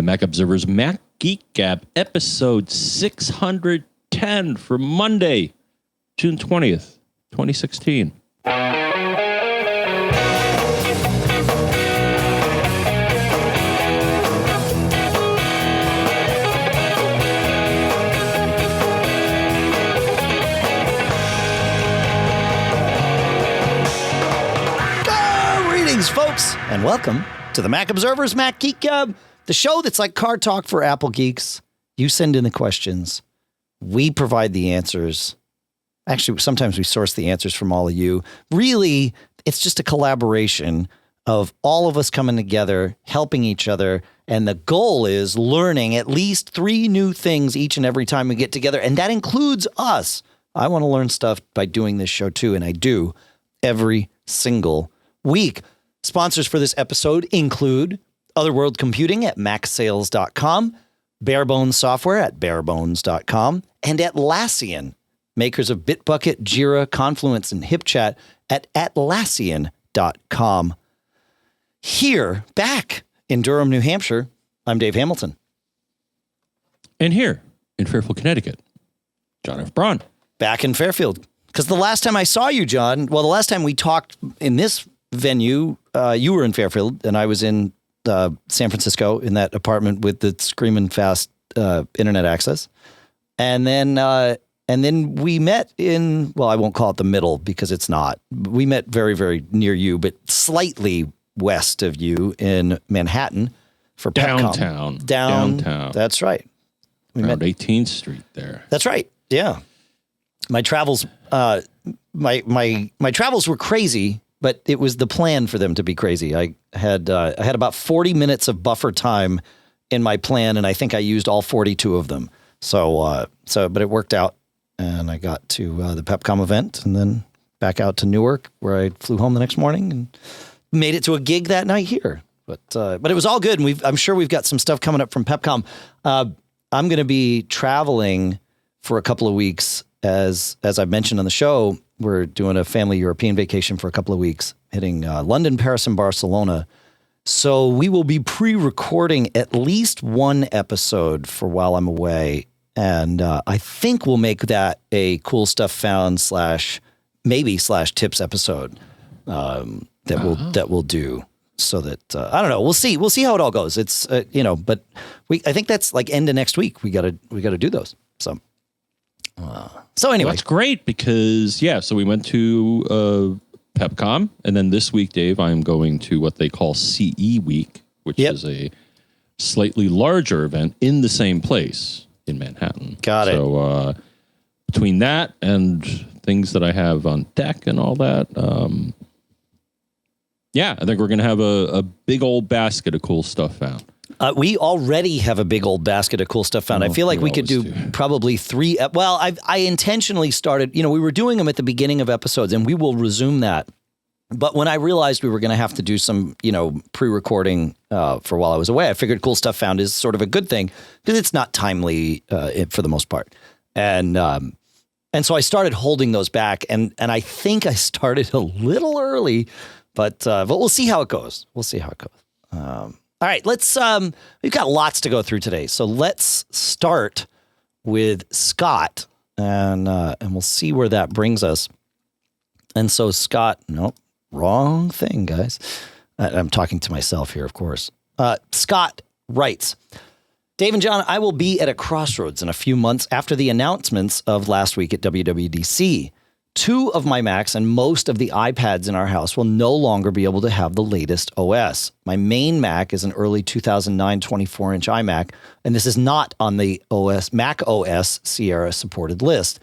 Mac Observer's Mac Geek Gab, episode 610 for Monday, June 20th, 2016. Greetings, folks, and welcome to the Mac Observer's Mac Geek Gab, the show that's like car talk for Apple geeks. You send in the questions. We provide the answers. Actually, sometimes we source the answers from all of you. Really, it's just a collaboration of all of us coming together, helping each other. And the goal is learning at least 3 new things each and every time we get together. And that includes us. I want to learn stuff by doing this show too. And I do every single week. Sponsors for this episode include Otherworld Computing at macsales.com, Barebones Software at barebones.com, and Atlassian, makers of BitBucket, JIRA, Confluence, and HipChat at Atlassian.com. Here, back in Durham, New Hampshire, I'm Dave Hamilton. And here in Fairfield, Connecticut, John F. Braun. Back in Fairfield. Because the last time I saw you, John, the last time we talked in this venue, you were in Fairfield and I was in San Francisco in that apartment with the screaming fast internet access. And then we met in, I won't call it the middle because it's not. We met very, very near you, but slightly west of you in Manhattan for Pepcom. Downtown. That's right. We met 18th Street there. That's right. Yeah. My travels, my travels were crazy, but it was the plan for them to be crazy. I had about 40 minutes of buffer time in my plan, and I think I used all 42 of them. But it worked out, and I got to the Pepcom event, and then back out to Newark, where I flew home the next morning and made it to a gig that night here. But it was all good, and I'm sure we've got some stuff coming up from Pepcom. I'm going to be traveling for a couple of weeks, as I've mentioned on the show. We're doing a family European vacation for a couple of weeks, hitting London, Paris, and Barcelona. So we will be pre-recording at least one episode for while I'm away. And I think we'll make that a cool stuff found / tips episode that we'll do. So that, I don't know, we'll see how it all goes. It's, but I think that's like end of next week. We gotta do those. So anyway. Well, that's great because, so we went to Pepcom, and then this week, Dave, I'm going to what they call CE Week, which is a slightly larger event in the same place in Manhattan. Got it. So between that and things that I have on deck and all that, I think we're going to have a big old basket of cool stuff found. We already have a big old basket of cool stuff found. I feel like we could do probably 3. I intentionally started, we were doing them at the beginning of episodes, and we will resume that. But when I realized we were going to have to do some, pre-recording for while I was away, I figured cool stuff found is sort of a good thing because it's not timely for the most part. And so I started holding those back, and I think I started a little early, but we'll see how it goes. All right, we've got lots to go through today. So let's start with Scott, and we'll see where that brings us. And so Scott, nope, wrong thing, guys. I'm talking to myself here, of course. Scott writes, Dave and John, I will be at a crossroads in a few months after the announcements of last week at WWDC. 2 of my Macs and most of the iPads in our house will no longer be able to have the latest OS. My main Mac is an early 2009 24-inch iMac, and this is not on the Mac OS Sierra supported list.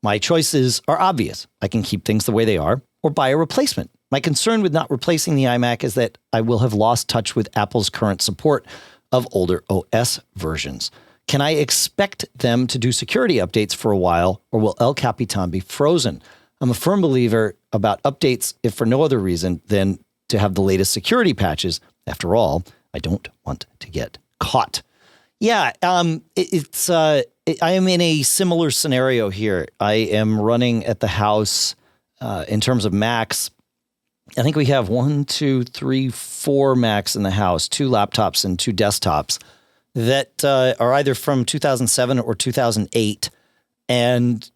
My choices are obvious. I can keep things the way they are or buy a replacement. My concern with not replacing the iMac is that I will have lost touch with Apple's current support of older OS versions. Can I expect them to do security updates for a while, or will El Capitan be frozen? I'm a firm believer about updates, if for no other reason than to have the latest security patches. After all, I don't want to get caught. Yeah, I am in a similar scenario here. I am running at the house in terms of Macs. I think we have 4 Macs in the house, 2 laptops and 2 desktops. that are either from 2007 or 2008 and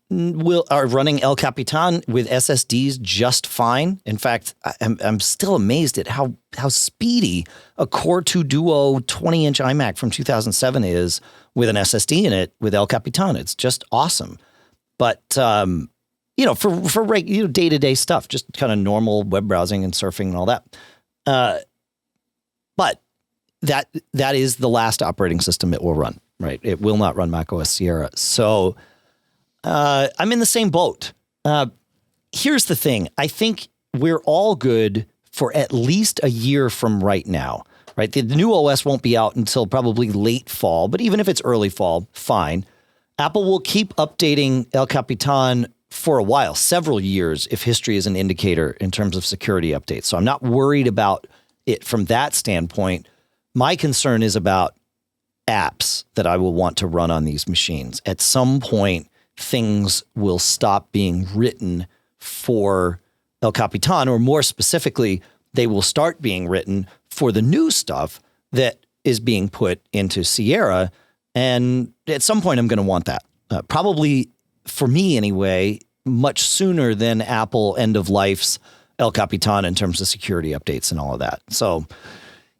are running El Capitan with SSDs just fine. In fact, I'm still amazed at how speedy a Core 2 Duo 20-inch iMac from 2007 is with an SSD in it with El Capitan. It's just awesome. But for day-to-day stuff, just kind of normal web browsing and surfing and all that. But that is the last operating system it will run, right? It will not run macOS Sierra. So I'm in the same boat. Here's the thing. I think we're all good for at least a year from right now, right? The new OS won't be out until probably late fall, but even if it's early fall, fine. Apple will keep updating El Capitan for a while, several years, if history is an indicator in terms of security updates. So I'm not worried about it from that standpoint. My concern is about apps that I will want to run on these machines. At some point, things will stop being written for El Capitan, or more specifically, they will start being written for the new stuff that is being put into Sierra. And at some point, I'm going to want that. Probably, for me anyway, much sooner than Apple end of life's El Capitan in terms of security updates and all of that. So,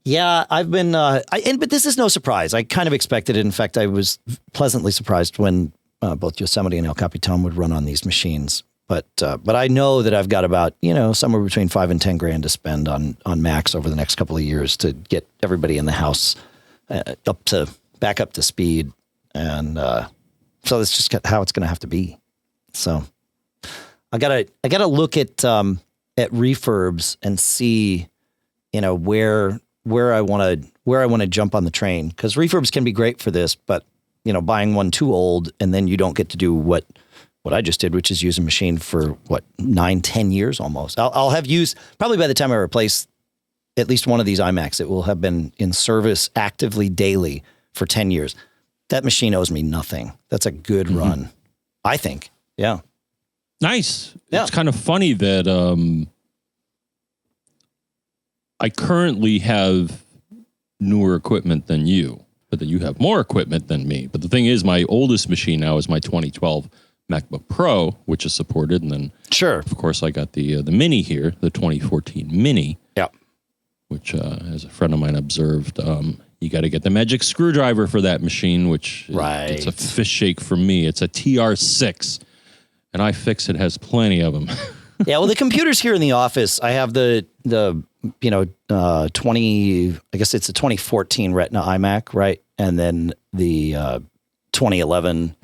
yeah, I've been, but this is no surprise. I kind of expected it. In fact, I was pleasantly surprised when both Yosemite and El Capitan would run on these machines. But I know that I've got about, somewhere between $5,000 and $10,000 to spend on Macs over the next couple of years to get everybody in the house back up to speed. And so that's just how it's going to have to be. So I gotta look at refurbs and see, where I want to jump on the train, because refurbs can be great for this, but buying one too old and then you don't get to do what I just did, which is use a machine for 9-10 years almost. I'll have used, probably by the time I replace at least one of these iMacs, it will have been in service actively daily for 10 years. That machine owes me nothing. That's a good run, I think. Yeah. Nice. Yeah. It's kind of funny that I currently have newer equipment than you, but that you have more equipment than me. But the thing is, my oldest machine now is my 2012 MacBook Pro, which is supported. And then, sure, of course, I got the Mini here, the 2014 Mini. Yeah. Which, as a friend of mine observed, you got to get the magic screwdriver for that machine, which it's a fish shake for me. It's a TR6, and iFixit has plenty of them. Yeah, well, the computers here in the office, I have the 20, I guess it's a 2014 Retina iMac, right? And then the 2011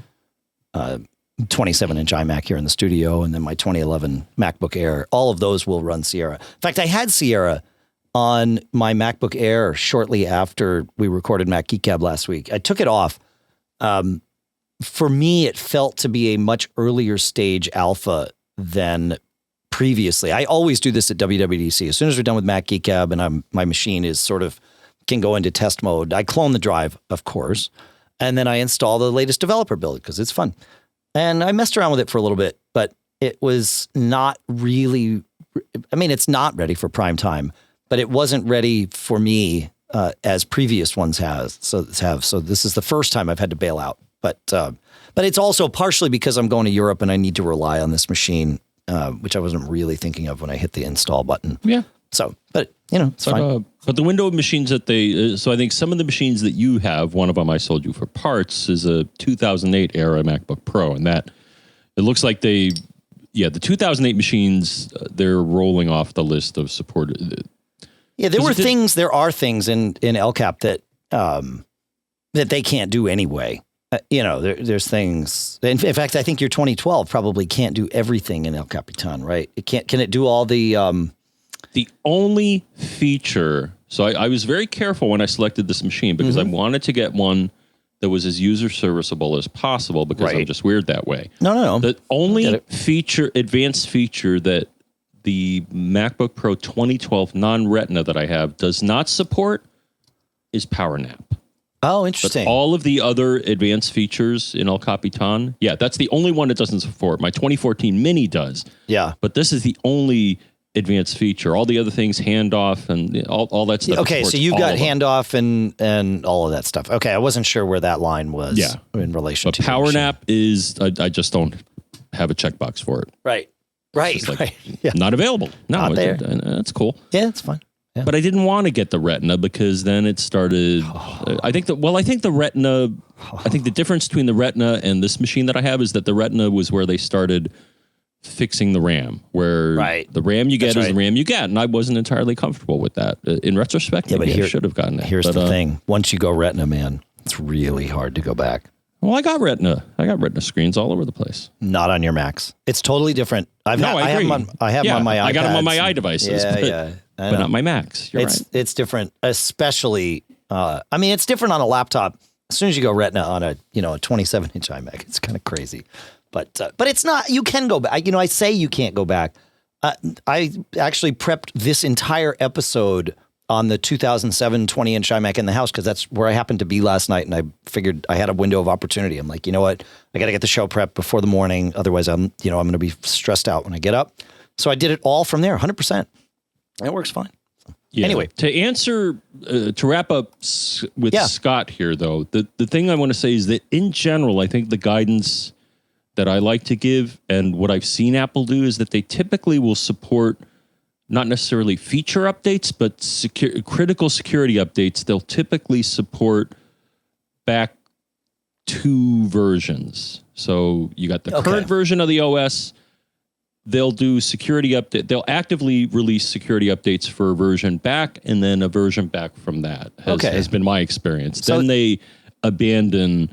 27-inch iMac here in the studio, and then my 2011 MacBook Air. All of those will run Sierra. In fact, I had Sierra on my MacBook Air shortly after we recorded Mac Geek Gab last week. I took it off. For me, it felt to be a much earlier stage alpha than previously. I always do this at WWDC. As soon as we're done with Mac Geek Gab and my machine is can go into test mode, I clone the drive, of course, and then I install the latest developer build because it's fun. And I messed around with it for a little bit, but it was not really, it's not ready for prime time, but it wasn't ready for me as previous ones have. So this is the first time I've had to bail out. But it's also partially because I'm going to Europe and I need to rely on this machine, which I wasn't really thinking of when I hit the install button. Yeah. So, but it's fine. But the window of machines that so I think some of the machines that you have, one of them I sold you for parts, is a 2008 era MacBook Pro, and that it looks like the 2008 machines, they're rolling off the list of supported. Yeah, there are things in El Cap that they can't do anyway. There's things. In fact, I think your 2012 probably can't do everything in El Capitan, right? It can't. Can it do all the? The only feature. So I was very careful when I selected this machine because I wanted to get one that was as user serviceable as possible because I'm just weird that way. No. The only advanced feature that the MacBook Pro 2012 non-Retina that I have does not support is Power Nap. Oh, interesting. But all of the other advanced features in El Capitan, that's the only one it doesn't support. My 2014 Mini does. Yeah. But this is the only advanced feature. All the other things, handoff and all that stuff. Okay, so you've got handoff and all of that stuff. Okay, I wasn't sure where that line was in relation to Power Nap is, I just don't have a checkbox for it. Right. Yeah. Not available. No, Not there. That's cool. Yeah, it's fine. Yeah. But I didn't want to get the Retina because then it started. I think the Retina. I think the difference between the Retina and this machine that I have is that the Retina was where they started fixing the RAM. Where the RAM you get is the RAM you get, and I wasn't entirely comfortable with that. In retrospect, maybe I should have gotten it. Here's the thing: once you go Retina, man, it's really hard to go back. Well, I got Retina screens all over the place. Not on your Macs. It's totally different. I agree. I have them on my iPads. I got them on my iDevices. But not my Macs. It's different, especially. It's different on a laptop. As soon as you go Retina on a 27-inch iMac, it's kind of crazy. But it's not. You can go back. I say you can't go back. I actually prepped this entire episode on the 2007 20-inch iMac in the house because that's where I happened to be last night, and I figured I had a window of opportunity. I'm like, you know what? I got to get the show prep before the morning. Otherwise, I'm going to be stressed out when I get up. So I did it all from there, 100%. It works fine. Yeah. Anyway, to wrap up with Scott here, though, the thing I want to say is that in general, I think the guidance that I like to give and what I've seen Apple do is that they typically will support not necessarily feature updates, but critical security updates. They'll typically support back 2 versions. So you got the current version of the OS. They'll do security update. They'll actively release security updates for a version back, and then a version back from that has been my experience. So then they abandon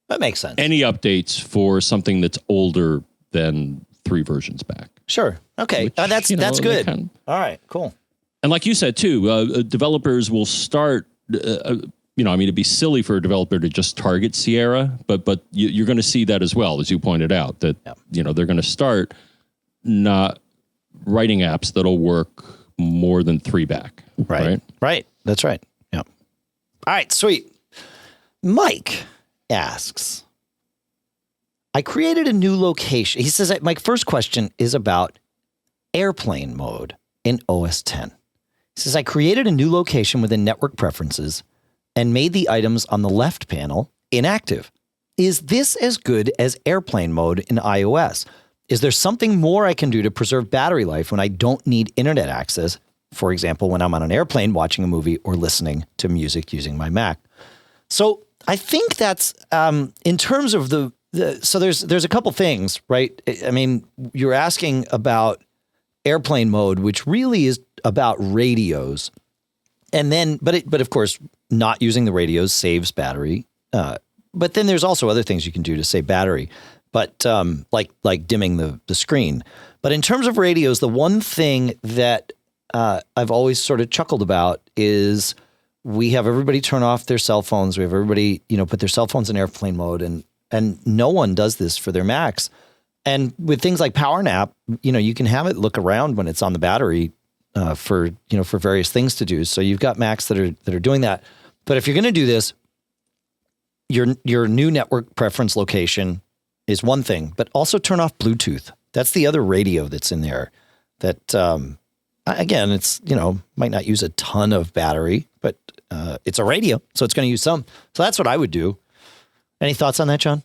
that makes sense. Any updates for something that's older than 3 versions back. Sure. Okay. Which, that's good. All right. Cool. And like you said too, developers will start. It'd be silly for a developer to just target Sierra, but you're going to see that as well, as you pointed out. That they're going to start not writing apps that'll work more than 3 back. Right. That's right. Yeah. All right. Sweet. Mike asks, I created a new location. He says, my first question is about airplane mode in OS X. He says, I created a new location within network preferences and made the items on the left panel inactive. Is this as good as airplane mode in iOS? Is there something more I can do to preserve battery life when I don't need internet access? For example, when I'm on an airplane watching a movie or listening to music using my Mac. So I think that's in terms of so there's a couple things, right? I mean, you're asking about airplane mode, which really is about radios. And then, but of course, not using the radios saves battery. But then there's also other things you can do to save battery, but like dimming the screen. But in terms of radios, the one thing that I've always sort of chuckled about is we have everybody turn off their cell phones. We have everybody, put their cell phones in airplane mode, and no one does this for their Macs. And with things like Power Nap, you can have it look around when it's on the battery for various things to do. So you've got Macs that are doing that. But if you're going to do this, your new network preference location is one thing, but also turn off Bluetooth. That's the other radio that's in there that, again, it's, might not use a ton of battery, but it's a radio, so it's going to use some. So that's what I would do. Any thoughts on that, John?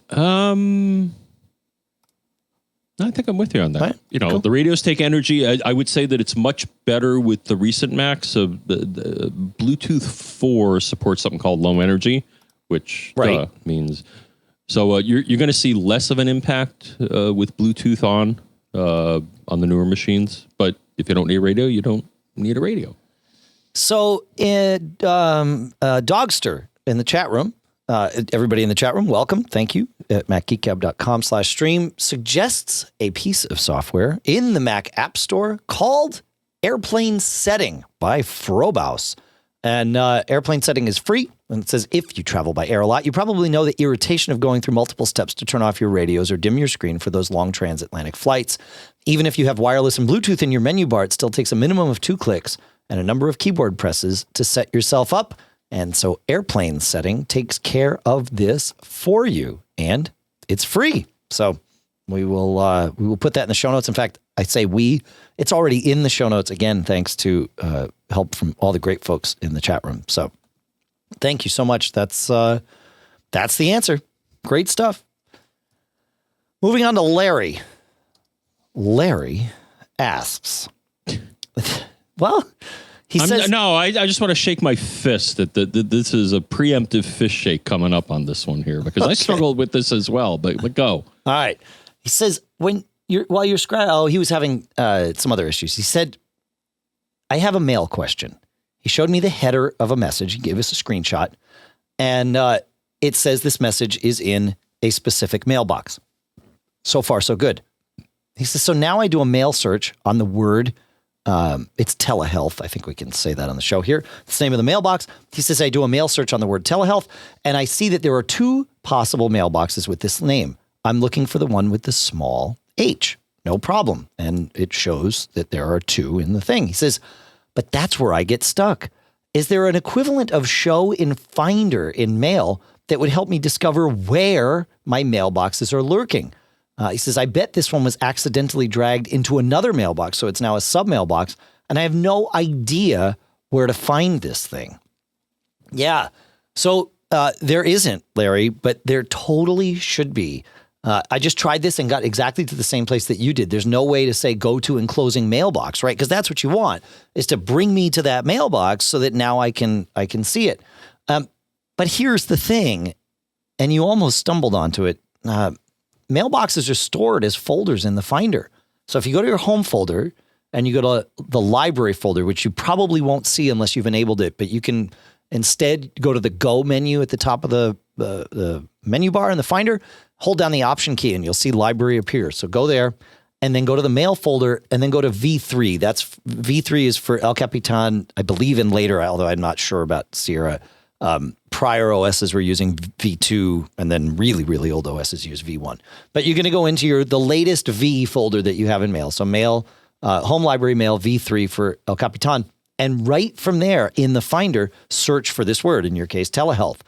I think I'm with you on that. Right. Cool. The radios take energy. I would say that it's much better with the recent Macs. So the Bluetooth 4 supports something called low energy, which means so you're going to see less of an impact with Bluetooth on the newer machines. But if you don't need a radio, you don't need a radio. So, Dogster in the chat room, everybody in the chat room, welcome. Thank you. At macgeekgab.com/stream suggests a piece of software in the Mac App Store called Airplane Setting by Frobaus. And Airplane Setting is free. And it says, if you travel by air a lot, you probably know the irritation of going through multiple steps to turn off your radios or dim your screen for those long transatlantic flights. Even if you have wireless and Bluetooth in your menu bar, it still takes a minimum of 2 clicks and a number of keyboard presses to set yourself up. And so Airplane Setting takes care of this for you, and it's free. So We will put that in the show notes. In fact, I say it's already in the show notes again, thanks to help from all the great folks in the chat room. So thank you so much. That's the answer. Great stuff. Moving on to Larry. Larry asks, well, he says... No, I just want to shake my fist that this is a preemptive fist shake coming up on this one here, because I struggled with this as well, but go. All right. He says, while you're scrolling, he was having some other issues. He said, I have a mail question. He showed me the header of a message. He gave us a screenshot, and it says this message is in a specific mailbox. So far, so good. He says, so now I do a mail search on the word, it's telehealth. I think we can say that on the show here. It's the name of the mailbox. He says, I do a mail search on the word telehealth, and I see that there are 2 possible mailboxes with this name. I'm looking for the one with the small h. No problem. And it shows that there are 2 in the thing. He says, but that's where I get stuck. Is there an equivalent of show in Finder in Mail that would help me discover where my mailboxes are lurking? He says, I bet this one was accidentally dragged into another mailbox, so it's now a sub-mailbox, and I have no idea where to find this thing. Yeah, so there isn't, Larry, but there totally should be. I just tried this and got exactly to the same place that you did. There's no way to say go to enclosing mailbox, right? Because that's what you want, is to bring me to that mailbox so that now I can see it. But here's the thing, and you almost stumbled onto it. Mailboxes are stored as folders in the Finder. So if you go to your home folder and you go to the library folder, which you probably won't see unless you've enabled it, but you can instead go to the Go menu at the top of the menu bar in the Finder, hold down the Option key and you'll see library appear. So go there and then go to the mail folder and then go to V3. That's V3 is for El Capitan, I believe, in later, although I'm not sure about Sierra. Prior OSs were using V2, and then really, really old OSs use V1. But you're going to go into the latest V folder that you have in Mail. So Mail, Home Library Mail V3 for El Capitan. And right from there in the Finder, search for this word, in your case, telehealth.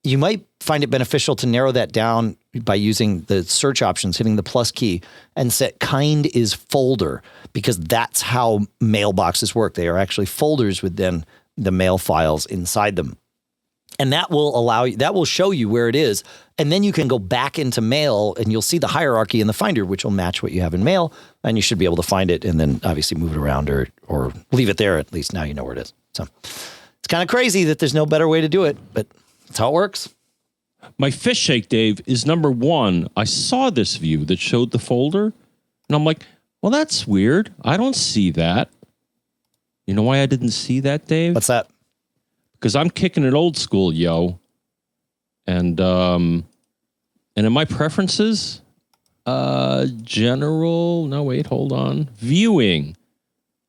You might find it beneficial to narrow that down by using the search options, hitting the plus key, and set kind is folder, because that's how mailboxes work. They are actually folders with then the mail files inside them. And that will show you where it is. And then you can go back into Mail and you'll see the hierarchy in the Finder, which will match what you have in Mail. And you should be able to find it and then obviously move it around or leave it there. At least now you know where it is. So it's kind of crazy that there's no better way to do it, but that's how it works. My fish shake, Dave, is number 1. I saw this view that showed the folder and I'm like, well, that's weird. I don't see that. You know why I didn't see that, Dave? What's that? Because I'm kicking it old school, yo. And in my preferences, viewing.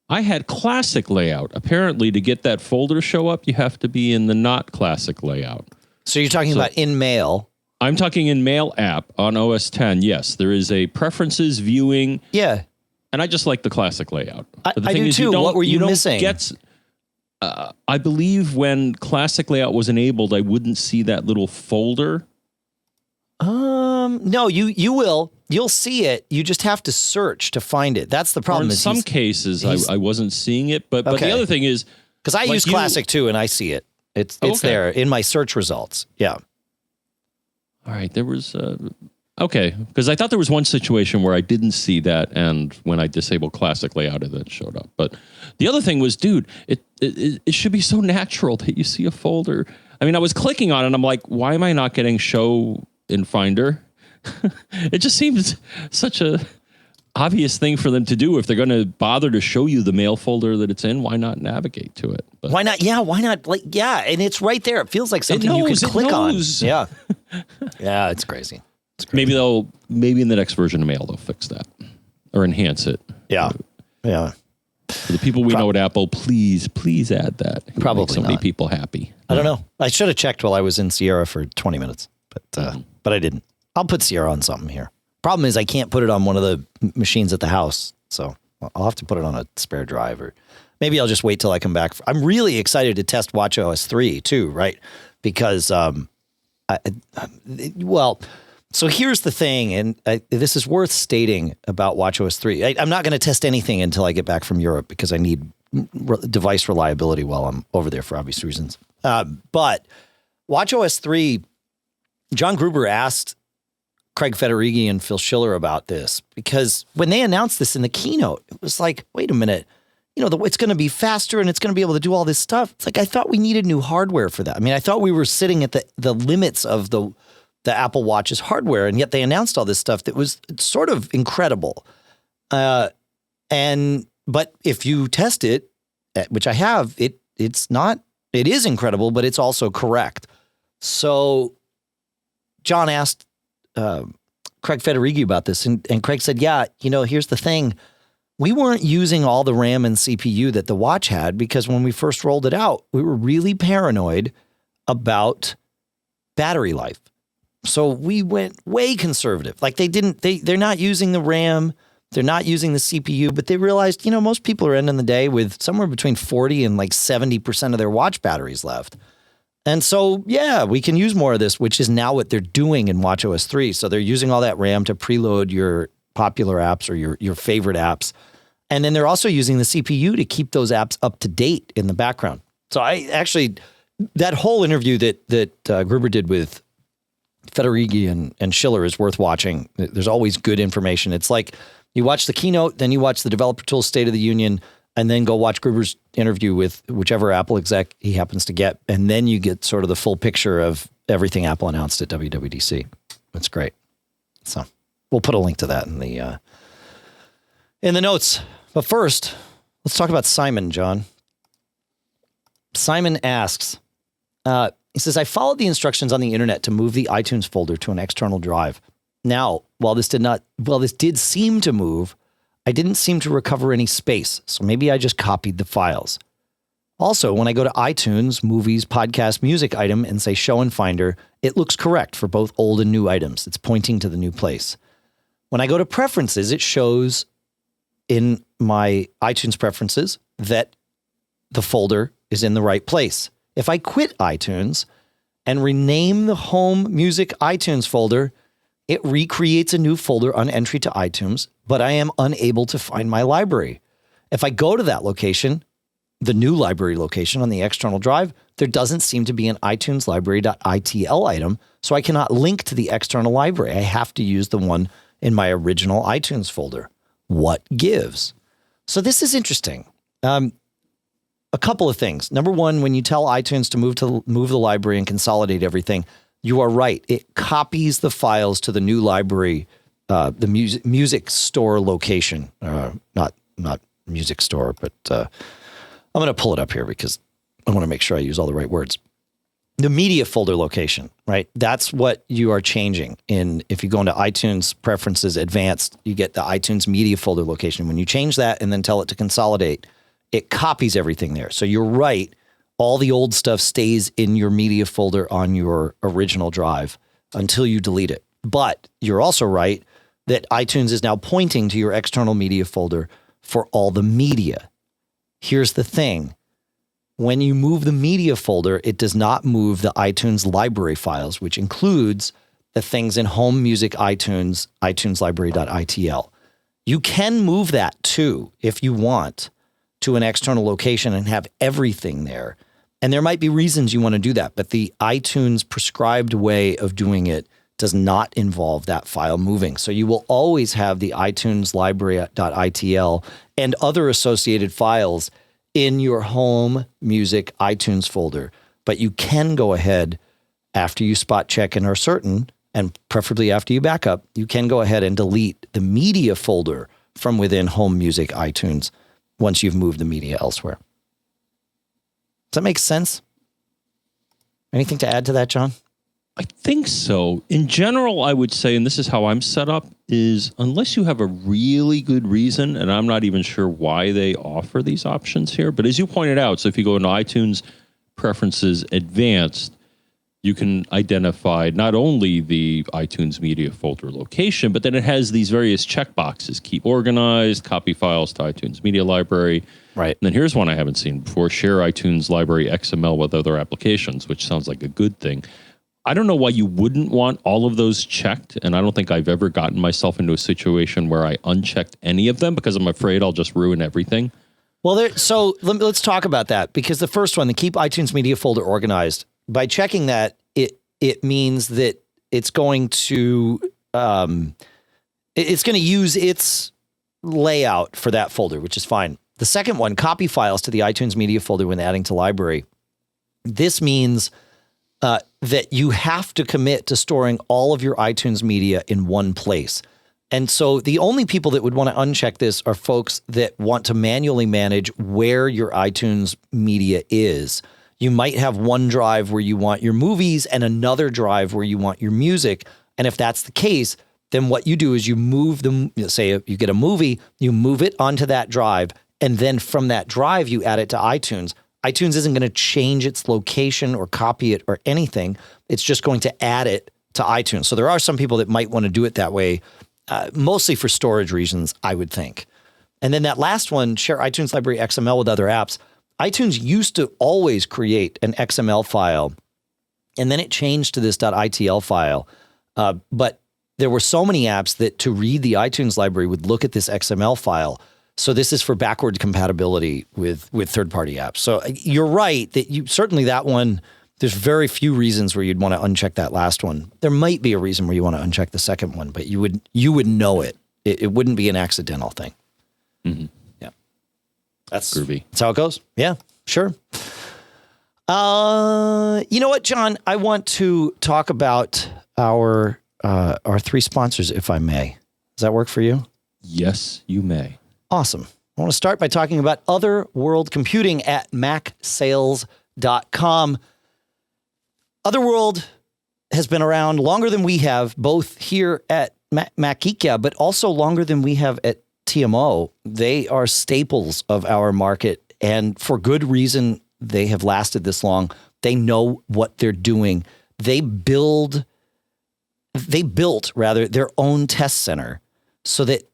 I had classic layout. Apparently, to get that folder show up, you have to be in the not classic layout. So you're talking about in Mail. I'm talking in Mail app on OS 10. Yes, there is a preferences viewing. Yeah. And I just like the classic layout. I do too. What were you missing? I believe when classic layout was enabled, I wouldn't see that little folder. No, you will. You'll see it. You just have to search to find it. That's the problem. In some cases, I wasn't seeing it. But the other thing is, because I use classic too, and I see it. It's there in my search results. Yeah. All right. There was okay, because I thought there was one situation where I didn't see that, and when I disabled classic layout, it showed up. But the other thing was, dude, it should be so natural that you see a folder. I mean, I was clicking on it, and I'm like, why am I not getting show in Finder? It just seems such a obvious thing for them to do. If they're going to bother to show you the mail folder that it's in, why not navigate to it? But why not? Yeah, why not? And it's right there. It feels like something you can click on. Yeah, yeah, it's crazy. Maybe in the next version of Mail they'll fix that or enhance it. Yeah, yeah. For the people we know at Apple, please add that. Probably make so many people happy. I don't know. I should have checked while I was in Sierra for 20 minutes, but I didn't. I'll put Sierra on something here. Problem is I can't put it on one of the machines at the house, so I'll have to put it on a spare drive, or maybe I'll just wait till I come back. I'm really excited to test watchOS 3 too, right? Because So here's the thing, and this is worth stating about watchOS 3. I'm not going to test anything until I get back from Europe because I need device reliability while I'm over there for obvious reasons. But watchOS 3, John Gruber asked Craig Federighi and Phil Schiller about this because when they announced this in the keynote, it was like, wait a minute, it's going to be faster and it's going to be able to do all this stuff. It's like, I thought we needed new hardware for that. I mean, I thought we were sitting at the limits of the Apple Watch's hardware, and yet they announced all this stuff that was sort of incredible. But if you test it, which I have, it is incredible, but it's also correct. So John asked Craig Federighi about this, and Craig said, yeah, here's the thing. We weren't using all the RAM and CPU that the watch had because when we first rolled it out, we were really paranoid about battery life. So we went way conservative. Like they're not using the RAM, they're not using the CPU, but they realized, most people are ending the day with somewhere between 40 and like 70% of their watch batteries left. And so, yeah, we can use more of this, which is now what they're doing in watchOS 3. So they're using all that RAM to preload your popular apps or your favorite apps. And then they're also using the CPU to keep those apps up to date in the background. So that whole interview that Gruber did with Federighi and Schiller is worth watching. There's always good information. It's like you watch the keynote, then you watch the Developer Tools State of the Union, and then go watch Gruber's interview with whichever Apple exec he happens to get, and then you get sort of the full picture of everything Apple announced at WWDC. It's great. So we'll put a link to that in the notes. But first, let's talk about Simon, John. Simon asks, he says, I followed the instructions on the internet to move the iTunes folder to an external drive. Now, while this did seem to move, I didn't seem to recover any space, so maybe I just copied the files. Also, when I go to iTunes, Movies, Podcast, Music item and say Show in Finder, it looks correct for both old and new items. It's pointing to the new place. When I go to Preferences, it shows in my iTunes Preferences that the folder is in the right place. If I quit iTunes and rename the Home Music iTunes folder, it recreates a new folder on entry to iTunes, but I am unable to find my library. If I go to that location, the new library location on the external drive, there doesn't seem to be an iTunes library.itl item, so I cannot link to the external library. I have to use the one in my original iTunes folder. What gives? So this is interesting. A couple of things. Number one, when you tell iTunes to move the library and consolidate everything, you are right. It copies the files to the new library, the music store location. Not music store, but I'm going to pull it up here because I want to make sure I use all the right words. The media folder location, right? That's what you are changing. If you go into iTunes Preferences Advanced, you get the iTunes media folder location. When you change that and then tell it to consolidate, it copies everything there. So you're right. All the old stuff stays in your media folder on your original drive until you delete it. But you're also right that iTunes is now pointing to your external media folder for all the media. Here's the thing. When you move the media folder, it does not move the iTunes library files, which includes the things in Home Music iTunes, iTunes library.itl. You can move that too, if you want, to an external location and have everything there. And there might be reasons you want to do that, but the iTunes prescribed way of doing it does not involve that file moving. So you will always have the iTunes library.itl and other associated files in your Home Music iTunes folder. But you can go ahead after you spot check and are certain, and preferably after you back up, you can go ahead and delete the media folder from within Home Music iTunes once you've moved the media elsewhere. Does that make sense? Anything to add to that, John? I think so. In general, I would say, and this is how I'm set up, is unless you have a really good reason, and I'm not even sure why they offer these options here, but as you pointed out, so if you go into iTunes Preferences Advanced, you can identify not only the iTunes media folder location, but then it has these various checkboxes: keep organized, copy files to iTunes media library. Right. And then here's one I haven't seen before: share iTunes library XML with other applications, which sounds like a good thing. I don't know why you wouldn't want all of those checked, and I don't think I've ever gotten myself into a situation where I unchecked any of them because I'm afraid I'll just ruin everything. Well, so let's talk about that, because the first one, the keep iTunes media folder organized, by checking that, it means that it's going to use its layout for that folder, which is fine. The second one, copy files to the iTunes media folder when adding to library. This means that you have to commit to storing all of your iTunes media in one place. And so the only people that would want to uncheck this are folks that want to manually manage where your iTunes media is. You might have one drive where you want your movies and another drive where you want your music. And if that's the case, then what you do is you move them, say you get a movie, you move it onto that drive, and then from that drive, you add it to iTunes. iTunes isn't going to change its location or copy it or anything. It's just going to add it to iTunes. So there are some people that might want to do it that way, mostly for storage reasons, I would think. And then that last one, share iTunes library XML with other apps. iTunes used to always create an XML file, and then it changed to this .itl file. But there were so many apps that to read the iTunes library would look at this XML file. So this is for backward compatibility with third-party apps. So you're right that certainly that one, there's very few reasons where you'd want to uncheck that last one. There might be a reason where you want to uncheck the second one, but you would know it. It wouldn't be an accidental thing. Mm-hmm. Yeah. That's groovy. That's how it goes. Yeah, sure. You know what, John? I want to talk about our three sponsors, if I may. Does that work for you? Yes, you may. Awesome. I want to start by talking about Other World Computing at macsales.com. Otherworld has been around longer than we have, both here at Mac Geek Gab, but also longer than we have at TMO. They are staples of our market, and for good reason they have lasted this long. They know what they're doing. They built their own test center so that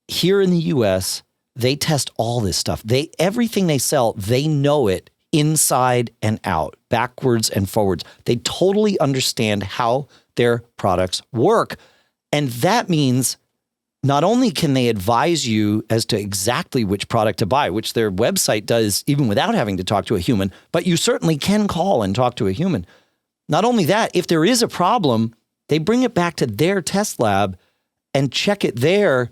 here in the US, they test all this stuff. Everything they sell, they know it inside and out, backwards and forwards. They totally understand how their products work. And that means not only can they advise you as to exactly which product to buy, which their website does even without having to talk to a human, but you certainly can call and talk to a human. Not only that, if there is a problem, they bring it back to their test lab and check it there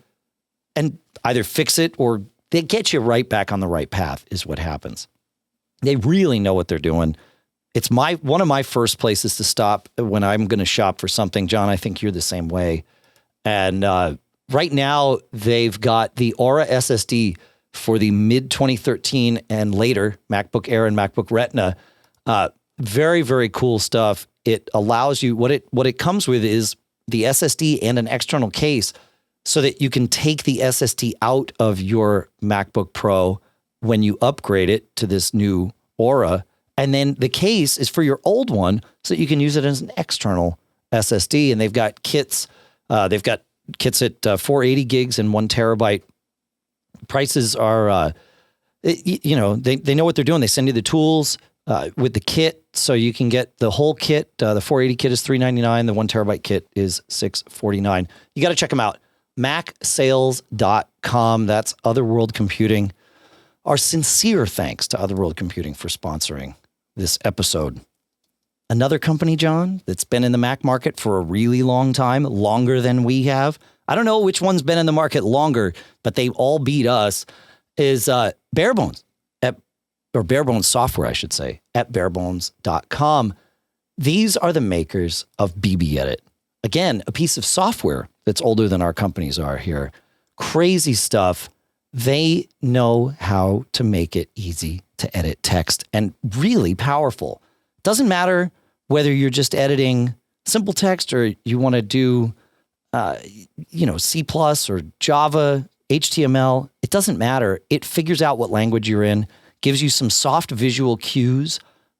and either fix it or they get you right back on the right path is what happens. They really know what they're doing. It's one of my first places to stop when I'm going to shop for something. John, I think you're the same way. And right now, they've got the Aura SSD for the mid-2013 and later MacBook Air and MacBook Retina. Very, very cool stuff. It allows you, what it comes with is the SSD and an external case so that you can take the SSD out of your MacBook Pro when you upgrade it to this new Aura. And then the case is for your old one so that you can use it as an external SSD. And they've got kits. They've got kits at 480 gigs and 1 terabyte. Prices are, they know what they're doing. They send you the tools with the kit. So you can get the whole kit. The 480 kit is $399. The 1 terabyte kit is $649. You got to check them out. macsales.com. That's Otherworld Computing. Our sincere thanks to Otherworld Computing for sponsoring this episode. Another company, John, that's been in the Mac market for a really long time, longer than we have. I don't know which one's been in the market longer, but they all beat us, is Barebones, or Barebones Software, I should say, at barebones.com. These are the makers of BBEdit. Again, a piece of software that's older than our companies are here. Crazy stuff. They know how to make it easy to edit text and really powerful. Doesn't matter whether you're just editing simple text or you want to do, C+ or Java, HTML. It doesn't matter. It figures out what language you're in, gives you some soft visual cues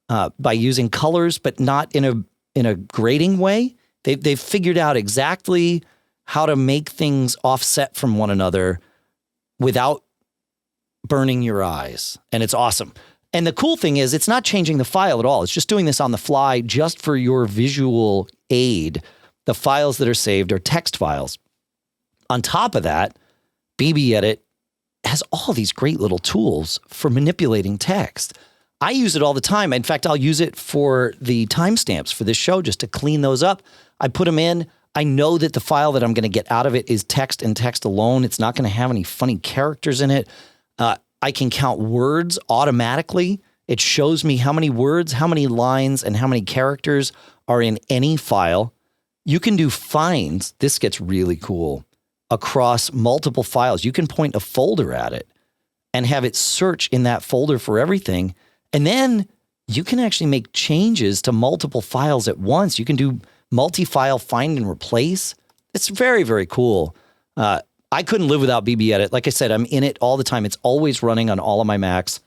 by using colors, but not in a grading way. They've figured out exactly how to make things offset from one another without burning your eyes. And it's awesome. And the cool thing is it's not changing the file at all. It's just doing this on the fly just for your visual aid. The files that are saved are text files. On top of that, BBEdit has all these great little tools for manipulating text. I use it all the time. In fact, I'll use it for the timestamps for this show just to clean those up. I put them in. I know that the file that I'm going to get out of it is text and text alone. It's not going to have any funny characters in it. I can count words automatically. It shows me how many words, how many lines, and how many characters are in any file. You can do finds. This gets really cool. Across multiple files. You can point a folder at it and have it search in that folder for everything. And then you can actually make changes to multiple files at once. You can do multi-file find and replace. It's very, very cool. I couldn't live without BBEdit. Like I said, I'm in it all the time. It's always running on all of my Macs,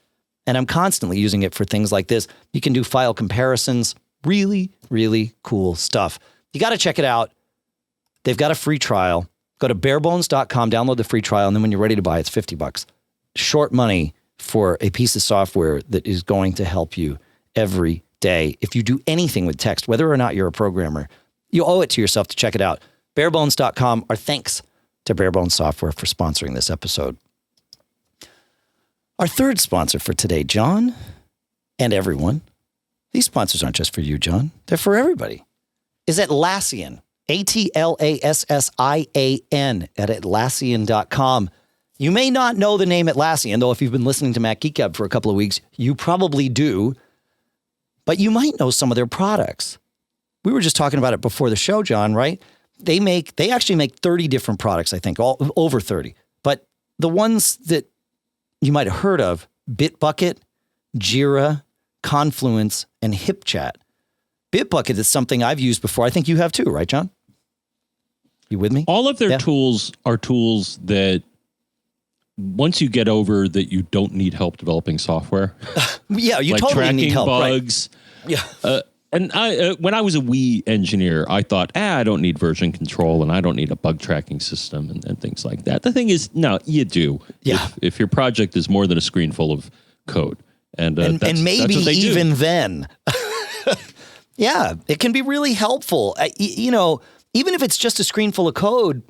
and I'm constantly using it for things like this. You can do file comparisons. Really, really cool stuff. You got to check it out. They've got a free trial. Go to barebones.com, download the free trial, and then when you're ready to buy, it's $50. Short money for a piece of software that is going to help you every day. If you do anything with text, whether or not you're a programmer, you owe it to yourself to check it out. Barebones.com. Our thanks to Barebones Software for sponsoring this episode. Our third sponsor for today, John, and everyone. These sponsors aren't just for you, John. They're for everybody. Is Atlassian. Atlassian at Atlassian.com. You may not know the name Atlassian, though if you've been listening to Mac Geek Gab for a couple of weeks, you probably do. But you might know some of their products. We were just talking about it before the show, John, right? They actually make 30 different products, I think, all over 30. But the ones that you might have heard of, BitBucket, JIRA, Confluence, and HipChat. BitBucket is something I've used before. I think you have too, right, John? You with me? All of their tools are tools that once you get over that you don't need help developing software. Yeah, you like totally tracking need help, bugs. Right? Yeah. And when I was a Wii engineer, I thought, I don't need version control and I don't need a bug tracking system and things like that. The thing is, no, you do. Yeah. If your project is more than a screen full of code. And maybe that's what they even do. Then. Yeah, it can be really helpful. Even if it's just a screen full of code,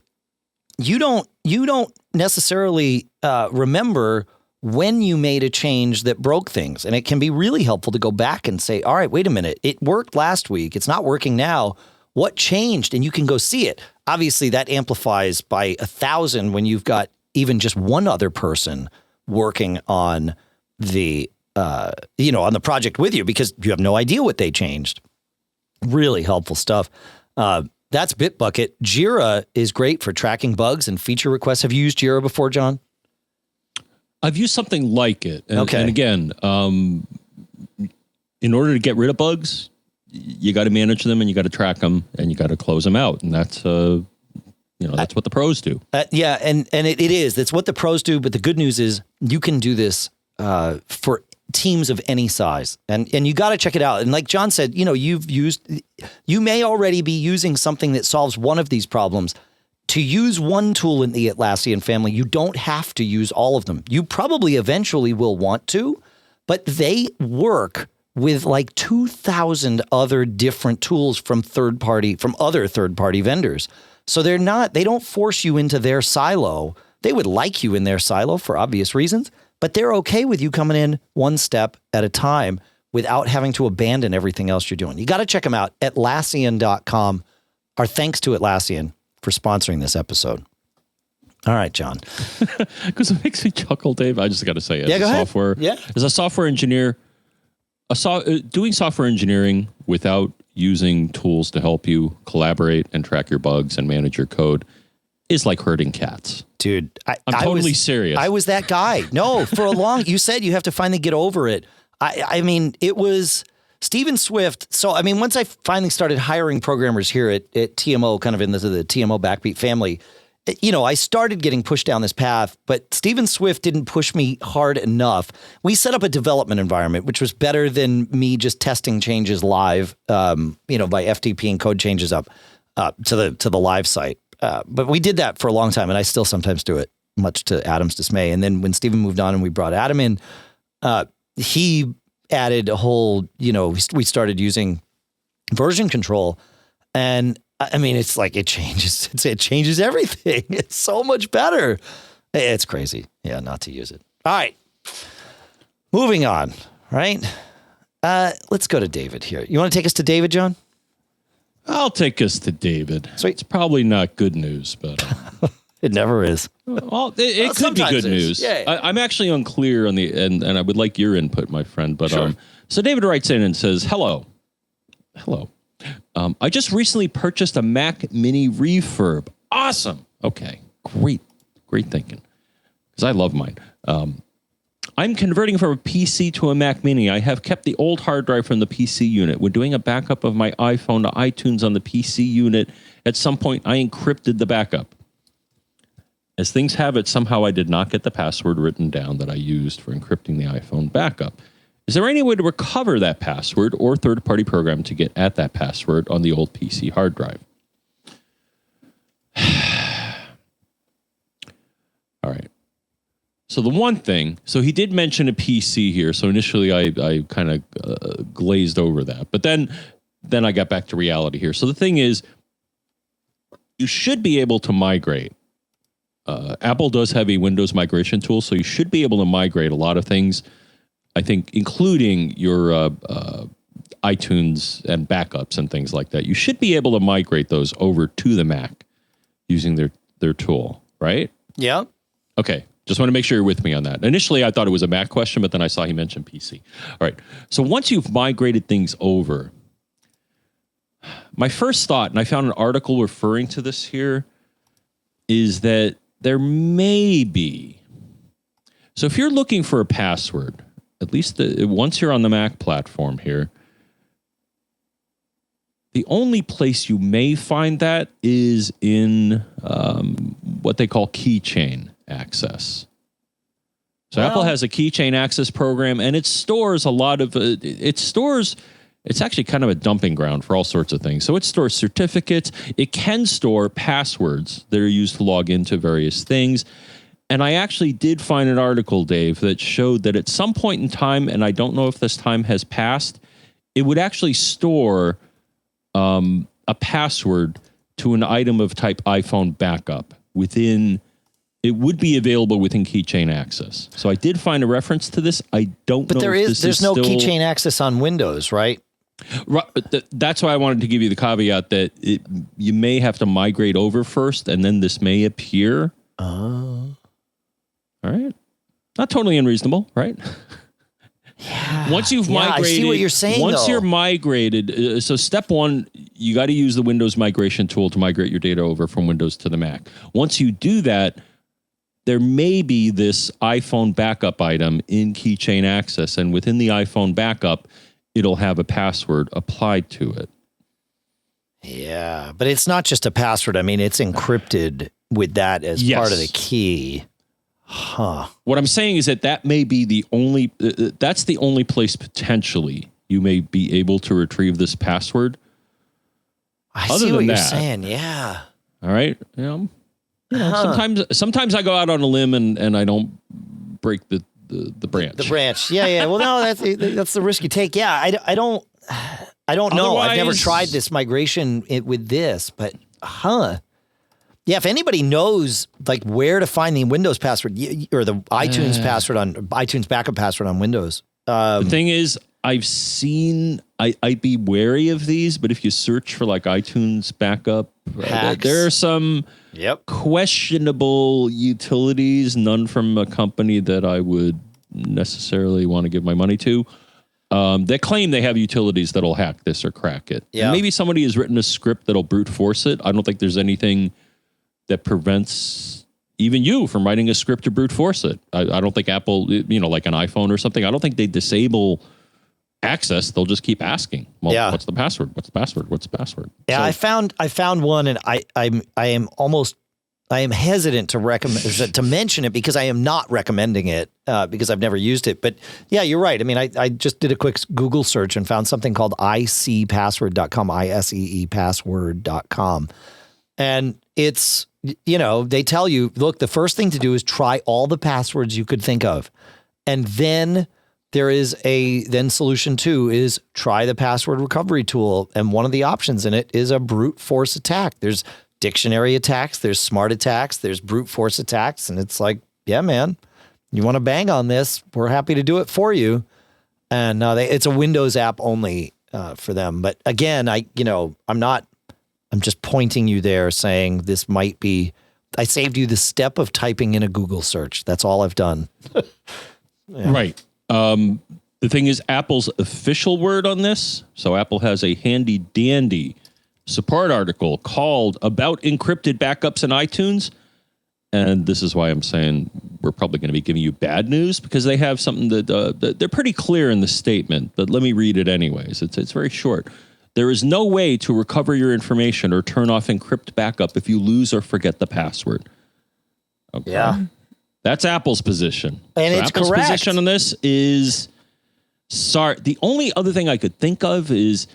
you don't necessarily remember when you made a change that broke things. And it can be really helpful to go back and say, all right, wait a minute. It worked last week. It's not working now. What changed? And you can go see it. Obviously, that amplifies by 1,000 when you've got even just one other person working on the on the project with you because you have no idea what they changed. Really helpful stuff. That's BitBucket. JIRA is great for tracking bugs and feature requests. Have you used JIRA before, John? I've used something like it. And, okay. And again, in order to get rid of bugs, you got to manage them and you got to track them and you got to close them out. And that's, that's what the pros do. Yeah. And it is. That's what the pros do. But the good news is you can do this for teams of any size. And you got to check it out. And like John said, you may already be using something that solves one of these problems. To use one tool in the Atlassian family, you don't have to use all of them. You probably eventually will want to, but they work with like 2,000 other different tools from other third-party vendors. So they don't force you into their silo. They would like you in their silo for obvious reasons, but they're okay with you coming in one step at a time without having to abandon everything else you're doing. You got to check them out, Atlassian.com. Our thanks to Atlassian for sponsoring this episode. All right, John. Because it makes me chuckle, Dave. I just got to say, as a software engineer, doing software engineering without using tools to help you collaborate and track your bugs and manage your code is like herding cats. Dude, I'm totally serious. I was that guy. No, you said you have to finally get over it. I mean, it was Stephen Swift. So, I mean, once I finally started hiring programmers here at TMO, kind of in the TMO Backbeat family, I started getting pushed down this path, but Stephen Swift didn't push me hard enough. We set up a development environment, which was better than me just testing changes live, by FTPing code changes up to the live site. But we did that for a long time, and I still sometimes do it, much to Adam's dismay. And then when Stephen moved on and we brought Adam in, he added a whole, we started using version control, and I mean, it's like it changes everything. It's so much better. It's crazy. Yeah, not to use it. All right. Moving on, right? Let's go to David here. You want to take us to David, John? I'll take us to David. Sweet. It's probably not good news, but it never is. Well, it could be good news. Yeah. I'm actually unclear on the and I would like your input, my friend. But sure. So David writes in and says, "Hello. I just recently purchased a Mac Mini refurb. Awesome. Okay, great thinking. Because I love mine. I'm converting from a PC to a Mac Mini. I have kept the old hard drive from the PC unit. When doing a backup of my iPhone to iTunes on the PC unit, at some point I encrypted the backup. As things have it, somehow I did not get the password written down that I used for encrypting the iPhone backup. Is there any way to recover that password or third-party program to get at that password on the old PC hard drive?" All right. So the one thing, so he did mention a PC here. So initially I kind of glazed over that. But then I got back to reality here. So the thing is, you should be able to migrate. Apple does have a Windows migration tool, so you should be able to migrate a lot of things, I think, including your iTunes and backups and things like that. You should be able to migrate those over to the Mac using their tool, right? Yeah. Okay. Just want to make sure you're with me on that. Initially, I thought it was a Mac question, but then I saw he mentioned PC. All right. So once you've migrated things over, my first thought, and I found an article referring to this here, is that there may be. So if you're looking for a password, at least once you're on the Mac platform here, the only place you may find that is in what they call keychain access. So Apple has a keychain access program, and it stores a lot of it's actually kind of a dumping ground for all sorts of things. So it stores certificates. It can store passwords that are used to log into various things. And I actually did find an article, Dave, that showed that at some point in time, and I don't know if this time has passed, it would actually store a password to an item of type iPhone backup within. It would be available within keychain access. So I did find a reference to this. I don't know. But there's no keychain access on Windows, right? That's why I wanted to give you the caveat that you may have to migrate over first, and then this may appear. All right. Not totally unreasonable, right? Yeah. Once you've migrated, I see what you're saying. Once you're migrated, so step one, you got to use the Windows migration tool to migrate your data over from Windows to the Mac. Once you do that, there may be this iPhone backup item in keychain access, and within the iPhone backup, it'll have a password applied to it. Yeah, but it's not just a password. I mean, it's encrypted with that as part of the key. Huh. What I'm saying is that may be the only, that's the only place potentially you may be able to retrieve this password. I see what you're saying. Yeah. All right. Sometimes I go out on a limb and I don't break the branch. The branch. Yeah. Well, no, that's the risk you take. Yeah. I don't know. I've never tried this migration with this, but yeah, if anybody knows like where to find the Windows password or the iTunes password on iTunes backup password on Windows. The thing is, I've seen, I'd be wary of these, but if you search for like iTunes backup, there are some questionable utilities, none from a company that I would necessarily want to give my money to. That claim they have utilities that'll hack this or crack it. Yeah. Maybe somebody has written a script that'll brute force it. I don't think there's anything that prevents even you from writing a script to brute force it. I don't think Apple, like an iPhone or something, I don't think they disable access. They'll just keep asking. Well, what's the password? What's the password? What's the password? Yeah, so, I found one, and I am hesitant to recommend to mention it because I am not recommending it because I've never used it. But yeah, you're right. I mean, I just did a quick Google search and found something called iseepassword.com, iseepassword.com. And it's, they tell you, look, the first thing to do is try all the passwords you could think of. And then there is then solution 2 is try the password recovery tool. And one of the options in it is a brute force attack. There's dictionary attacks, there's smart attacks, there's brute force attacks. And it's like, yeah, man, you want to bang on this? We're happy to do it for you. And it's a Windows app only for them. But again, I'm just pointing you there saying this might be, I saved you the step of typing in a Google search. That's all I've done. Yeah. Right. The thing is, Apple's official word on this. So Apple has a handy dandy support article called About Encrypted Backups in iTunes. And this is why I'm saying we're probably going to be giving you bad news, because they have something that they're pretty clear in the statement, but let me read it anyways. It's very short. There is no way to recover your information or turn off encrypt backup if you lose or forget the password. Okay. Yeah. That's Apple's position. And it's Apple's correct. position on this is, sorry, the only other thing I could think of is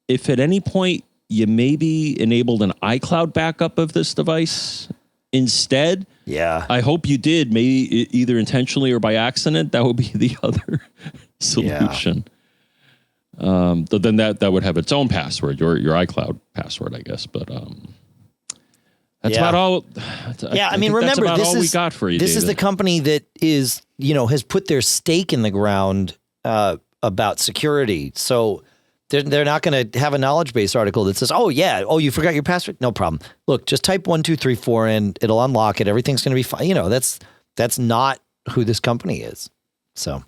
if at any point you maybe enabled an iCloud backup of this device instead. Yeah. I hope you did, maybe either intentionally or by accident. That would be the other solution. Yeah. But then that would have its own password, your iCloud password, I guess. But that's about all. I mean, remember, that's about all we got for you. This David. is the company that is, has put their stake in the ground about security. So they're not going to have a knowledge base article that says, "Oh yeah, you forgot your password? No problem. Look, just type 1234 in, it'll unlock it. Everything's going to be fine." That's not who this company is. So,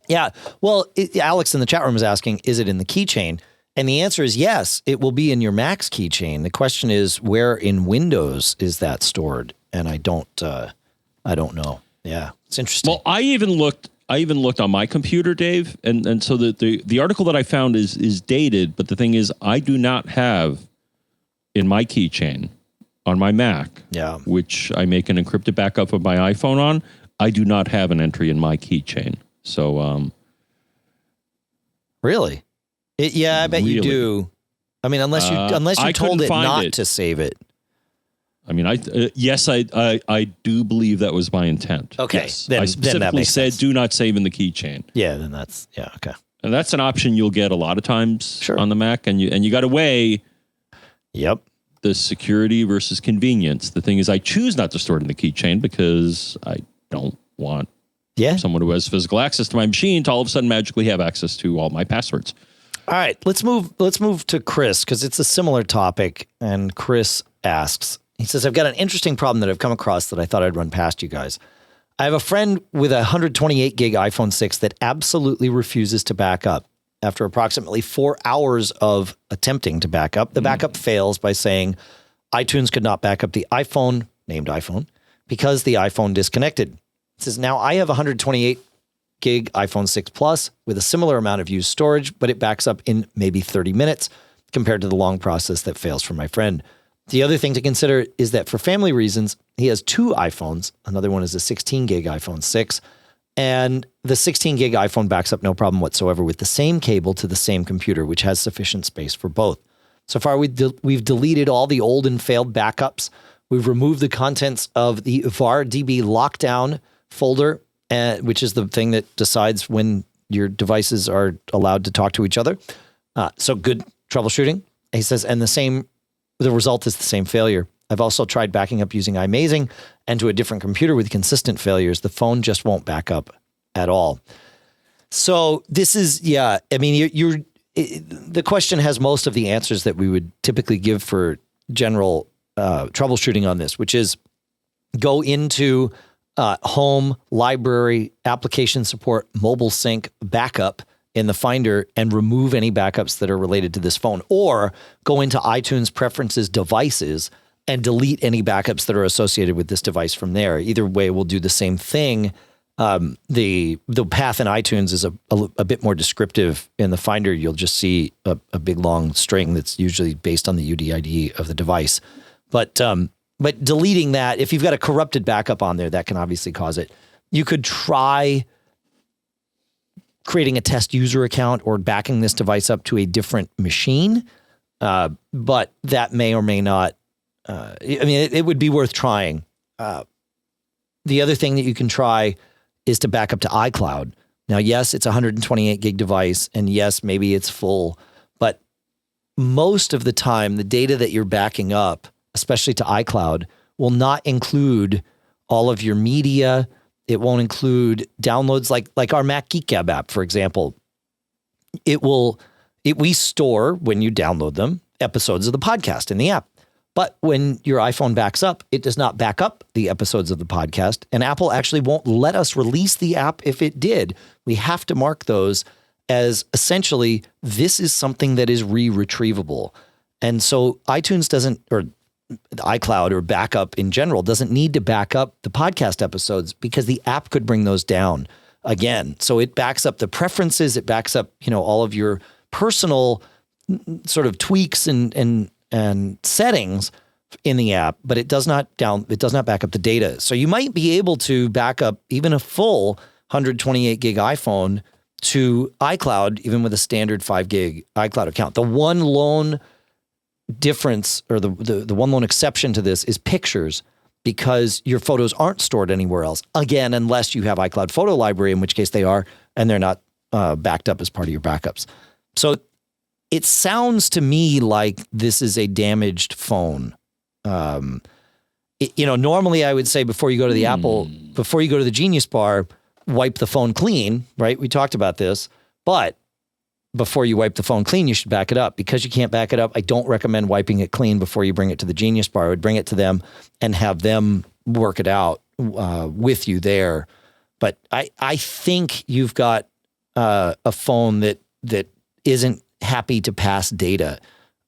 yeah. Well, Alex in the chat room is asking, is it in the keychain? And the answer is yes, it will be in your Mac's keychain. The question is, where in Windows is that stored? And I don't know. Yeah, it's interesting. Well, I even looked on my computer, Dave, and so the article that I found is dated, but the thing is, I do not have in my keychain on my Mac, which I make an encrypted backup of my iPhone on. I do not have an entry in my keychain. So, really? I bet you do. I mean, unless you told it not to save it. I mean, yes, I do believe that was my intent. Okay, yes. then, I specifically said do not save in the keychain. Yeah, then that's okay. And that's an option you'll get a lot of times on the Mac, and you got to weigh. Yep. The security versus convenience. The thing is, I choose not to store it in the keychain because I don't want someone who has physical access to my machine to all of a sudden magically have access to all my passwords. All right, let's move to Chris, because it's a similar topic. And Chris asks, he says, I've got an interesting problem that I've come across that I thought I'd run past you guys. I have a friend with a 128 gig iPhone 6 that absolutely refuses to back up. After approximately 4 hours of attempting to back up, the backup fails by saying iTunes could not back up the iPhone, named iPhone, because the iPhone disconnected. It says, now I have a 128 gig iPhone 6 Plus with a similar amount of used storage, but it backs up in maybe 30 minutes compared to the long process that fails for my friend. The other thing to consider is that for family reasons, he has 2 iPhones. Another one is a 16 gig iPhone 6. And the 16 gig iPhone backs up no problem whatsoever with the same cable to the same computer, which has sufficient space for both. So far, we've deleted all the old and failed backups. We've removed the contents of the VAR-DB lockdown folder, which is the thing that decides when your devices are allowed to talk to each other. So good troubleshooting. He says, and the result is the same failure. I've also tried backing up using iMazing and to a different computer with consistent failures. The phone just won't back up at all. So this is, I mean, the question has most of the answers that we would typically give for general troubleshooting on this, which is go into home, library, application support, mobile sync, backup in the Finder and remove any backups that are related to this phone, or go into iTunes preferences devices and delete any backups that are associated with this device from there. Either way will do the same thing. The path in iTunes is a bit more descriptive. In the Finder, you'll just see a big long string that's usually based on the UDID of the device. But deleting that, if you've got a corrupted backup on there, that can obviously cause it. You could try creating a test user account or backing this device up to a different machine, but that may or may not. It would be worth trying. The other thing that you can try is to back up to iCloud. Now, yes, it's a 128 gig device, and yes, maybe it's full, but most of the time, the data that you're backing up, especially to iCloud, will not include all of your media. It won't include downloads like our Mac Geek Gab app, for example. We store, when you download them, episodes of the podcast in the app. But when your iPhone backs up, it does not back up the episodes of the podcast. And Apple actually won't let us release the app if it did. We have to mark those as essentially, this is something that is re-retrievable. And so iTunes doesn't, or iCloud or backup in general, doesn't need to back up the podcast episodes because the app could bring those down again. So it backs up the preferences. It backs up, all of your personal sort of tweaks and settings in the app, but it does not back up the data. So you might be able to back up even a full 128 gig iPhone to iCloud, even with a standard 5 gig iCloud account. The one lone difference, or the one lone exception to this, is pictures, because your photos aren't stored anywhere else. Again, unless you have iCloud Photo Library, in which case they are, and they're not backed up as part of your backups. So it sounds to me like this is a damaged phone. Normally I would say before you go to the Apple, before you go to the Genius Bar, wipe the phone clean, right? We talked about this, but before you wipe the phone clean, you should back it up. Because you can't back it up, I don't recommend wiping it clean before you bring it to the Genius Bar. I would bring it to them and have them work it out with you there. But I think you've got a phone that isn't happy to pass data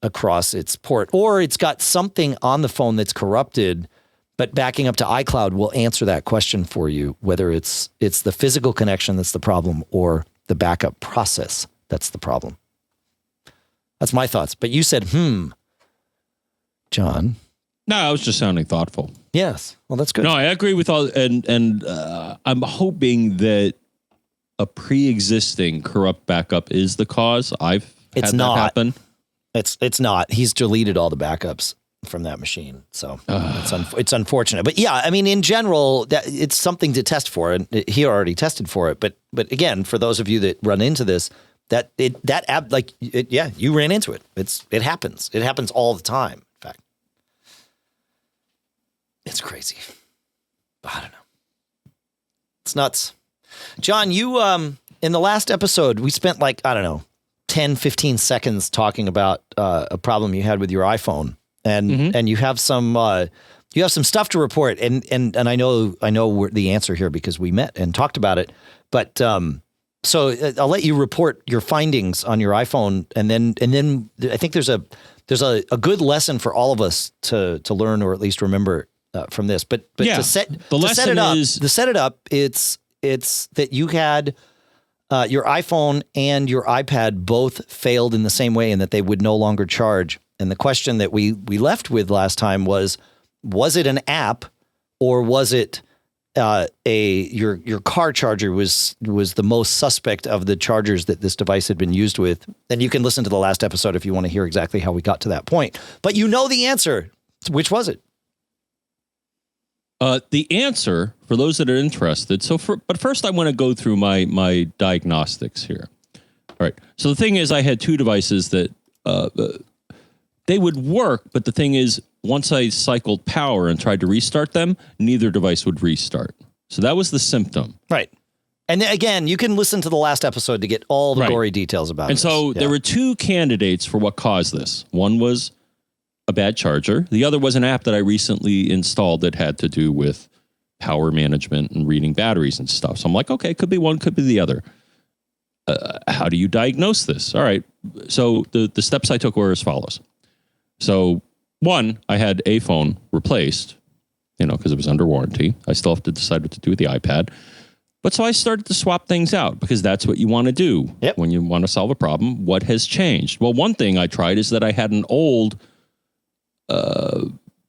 across its port, or it's got something on the phone that's corrupted, but backing up to iCloud will answer that question for you, whether it's the physical connection that's the problem or the backup process that's the problem. That's my thoughts. But you said, John. No, I was just sounding thoughtful. Yes. Well, that's good. No, I agree with all, and I'm hoping that a pre-existing corrupt backup is the cause. It's had not that happen. It's not. He's deleted all the backups from that machine, so it's unfortunate. But yeah, I mean, in general, that it's something to test for, and he already tested for it. But again, for those of you that run into this, that app, you ran into it. It happens. It happens all the time. In fact, it's crazy. But I don't know. It's nuts. John, you in the last episode, we spent 10, 15 seconds talking about a problem you had with your iPhone, and you have some stuff to report, and I know the answer here because we met and talked about it. But so I'll let you report your findings on your iPhone, and then I think there's a good lesson for all of us to learn, or at least remember from this. But yeah, to set it up, it's that you had your iPhone and your iPad both failed in the same way, and that they would no longer charge. And the question that we left with last time was it an app, or was it your car charger was the most suspect of the chargers that this device had been used with? And you can listen to the last episode if you want to hear exactly how we got to that point. But you know the answer. Which was it? The answer, for those that are interested, but first I want to go through my diagnostics here. All right. So the thing is, I had two devices that they would work, but the thing is, once I cycled power and tried to restart them, neither device would restart. So that was the symptom. Right. And again, you can listen to the last episode to get all the gory details about it. And so there were two candidates for what caused this. One was a bad charger. The other was an app that I recently installed that had to do with power management and reading batteries and stuff. So I'm like, okay, could be one, could be the other. How do you diagnose this? All right. So the steps I took were as follows. So one, I had a phone replaced, because it was under warranty. I still have to decide what to do with the iPad. But so I started to swap things out, because that's what you want to do when you want to solve a problem. What has changed? Well, one thing I tried is that I had an old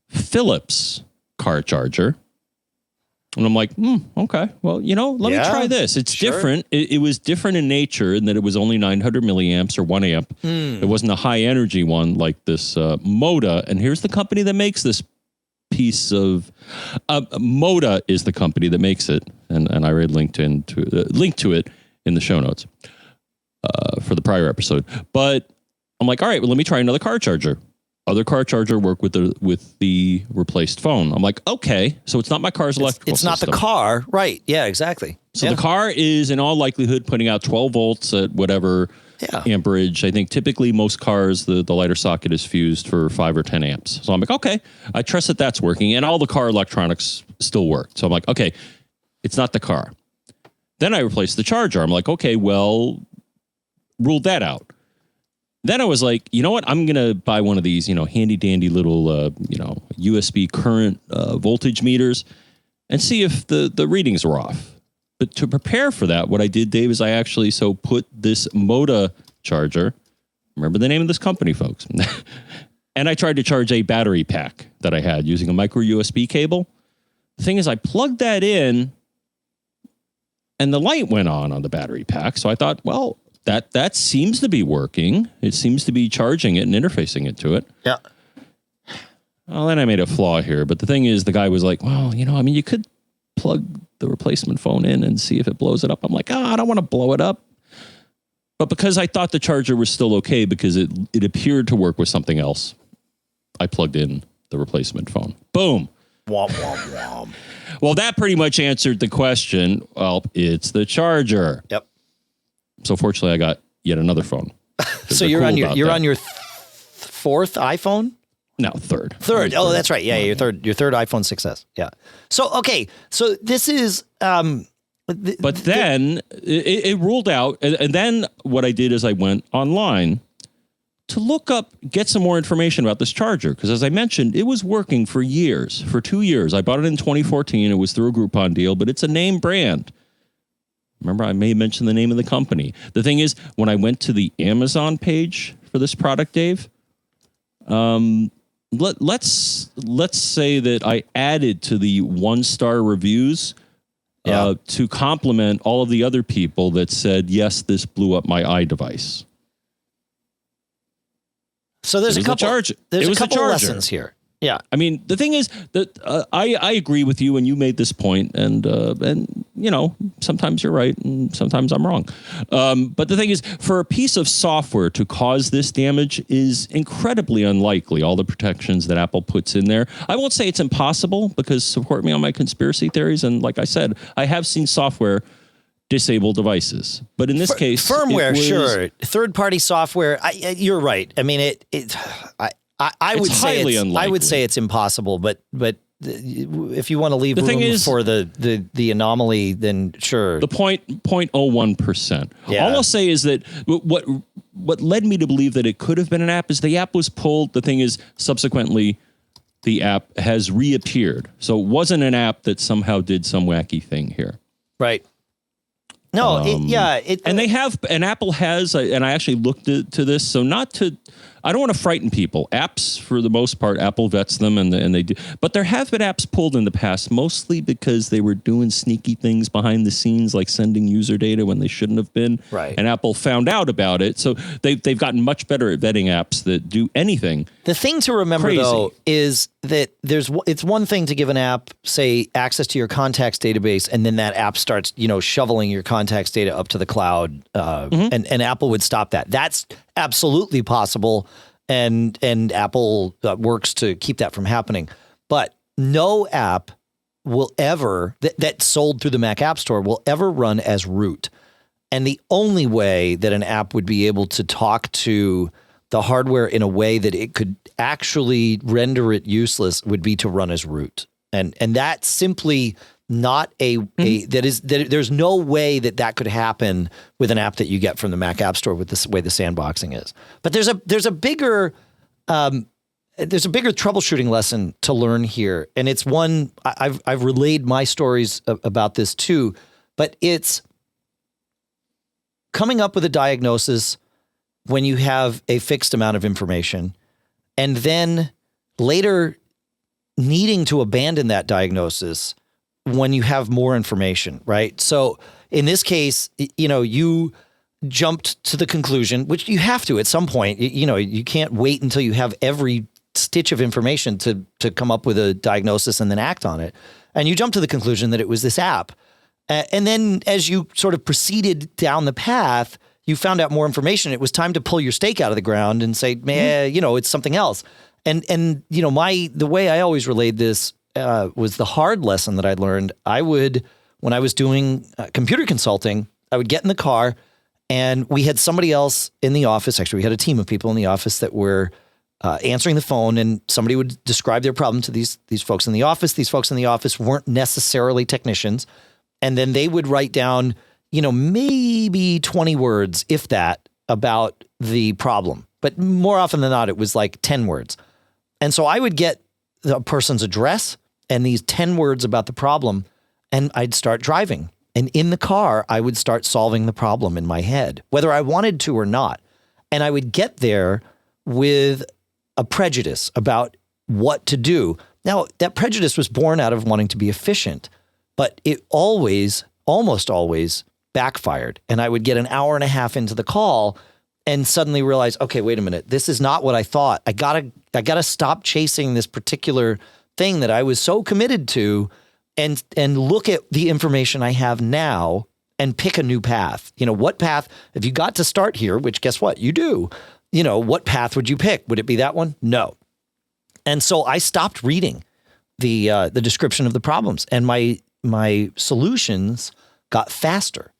Philips car charger. And I'm like, okay, well, let me try this. It's different. It was different in nature in that it was only 900 milliamps or 1 amp. It wasn't a high energy one like this Moda. And here's the company that makes this piece of Moda is the company that makes it. and I already linked to it in the show notes for the prior episode. But I'm like, all right, well, let me try another car charger. Other car charger work with the replaced phone. I'm like, okay, so it's not my car's electrical system. It's not the car, right? Yeah, exactly. So the car is in all likelihood putting out 12 volts at whatever amperage. I think typically most cars, the lighter socket is fused for 5 or 10 amps. So I'm like, okay, I trust that that's working, and all the car electronics still work. So I'm like, okay, it's not the car. Then I replaced the charger. I'm like, okay, well, ruled that out. Then I was like, you know what? I'm going to buy one of these, handy dandy little, USB current voltage meters and see if the readings are off. But to prepare for that, what I did, Dave, is I actually put this Moda charger, remember the name of this company, folks, and I tried to charge a battery pack that I had using a micro USB cable. The thing is, I plugged that in and the light went on the battery pack. So I thought, well, that seems to be working. It seems to be charging it and interfacing it to it. Yeah. Well, then I made a flaw here. But the thing is, the guy was like, well, you could plug the replacement phone in and see if it blows it up. I'm like, I don't want to blow it up. But because I thought the charger was still okay because it appeared to work with something else, I plugged in the replacement phone. Boom. Womp, womp, womp. Well, that pretty much answered the question. Well, it's the charger. Yep. So fortunately, I got yet another phone. So you're on your fourth iPhone? No, third. Third. Oh, that's right. Yeah, your third iPhone 6S. Yeah. So okay. So this is. But then it ruled out, and then what I did is I went online to get some more information about this charger, because as I mentioned, it was working for 2 years. I bought it in 2014. It was through a Groupon deal, but it's a name brand. Remember, I may mention the name of the company. The thing is, when I went to the Amazon page for this product, Dave, let's say that I added to the 1-star reviews to compliment all of the other people that said, yes, this blew up my iDevice. So there's a couple lessons here. Yeah. I mean, the thing is that I agree with you, and you made this point, and sometimes you're right and sometimes I'm wrong. But the thing is, for a piece of software to cause this damage is incredibly unlikely, all the protections that Apple puts in there. I won't say it's impossible, because support me on my conspiracy theories, and like I said, I have seen software disable devices. But in this case, firmware, sure. Third-party software, you're right. I mean, I would say it's impossible, but if you want to leave room for the anomaly, then sure. The 0.01%. Yeah. All I'll say is that what led me to believe that it could have been an app is the app was pulled. The thing is, subsequently, the app has reappeared. So it wasn't an app that somehow did some wacky thing here. Right. No, Apple has, and I actually looked to this, so I don't want to frighten people. Apps, for the most part, Apple vets them, and they do. But there have been apps pulled in the past, mostly because they were doing sneaky things behind the scenes, like sending user data when they shouldn't have been. Right. And Apple found out about it, so they've gotten much better at vetting apps that do anything. The thing to remember, though, is that it's one thing to give an app, say, access to your contacts database, and then that app starts, shoveling your contacts data up to the cloud, and Apple would stop that. That's absolutely possible, and Apple works to keep that from happening. But no app will ever that sold through the Mac App Store will ever run as root. And the only way that an app would be able to talk to the hardware in a way that it could actually render it useless would be to run as root. And that's simply not there's no way that could happen with an app that you get from the Mac App Store with the way the sandboxing is. But there's a bigger troubleshooting lesson to learn here, and it's one I've relayed my stories about this too. But it's coming up with a diagnosis when you have a fixed amount of information, and then later needing to abandon that diagnosis when you have more information, right? So in this case, you jumped to the conclusion, which you have to at some point. You can't wait until you have every stitch of information to come up with a diagnosis and then act on it. And you jumped to the conclusion that it was this app. And then as you sort of proceeded down the path, you found out more information. It was time to pull your stake out of the ground and say, man, it's something else. And the way I always relayed this was the hard lesson that I learned. When I was doing computer consulting, I would get in the car and we had somebody else in the office. Actually, we had a team of people in the office that were answering the phone, and somebody would describe their problem to these folks in the office. These folks in the office weren't necessarily technicians. And then they would write down, maybe 20 words, if that, about the problem. But more often than not, it was like 10 words. And so I would get the person's address and these 10 words about the problem, and I'd start driving. And in the car, I would start solving the problem in my head, whether I wanted to or not. And I would get there with a prejudice about what to do. Now, that prejudice was born out of wanting to be efficient, but it almost always backfired. And I would get an hour and a half into the call and suddenly realize, okay, wait a minute, this is not what I thought. I gotta stop chasing this particular thing that I was so committed to and look at the information I have now and pick a new path. What path, if you got to start here, which guess what, you do, what path would you pick? Would it be that one? No. And so I stopped reading the description of the problems, and my solutions got faster,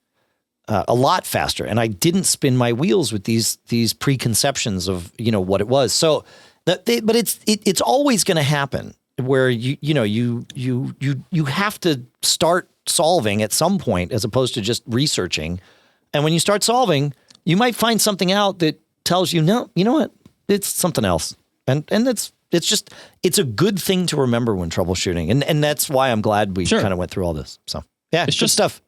a lot faster. And I didn't spin my wheels with these preconceptions of, what it was. So but it's always going to happen where you have to start solving at some point as opposed to just researching. And when you start solving, you might find something out that tells you, no, you know what? It's something else. And it's a good thing to remember when troubleshooting. And that's why I'm glad we kind of went through all this. So yeah, it's just stuff.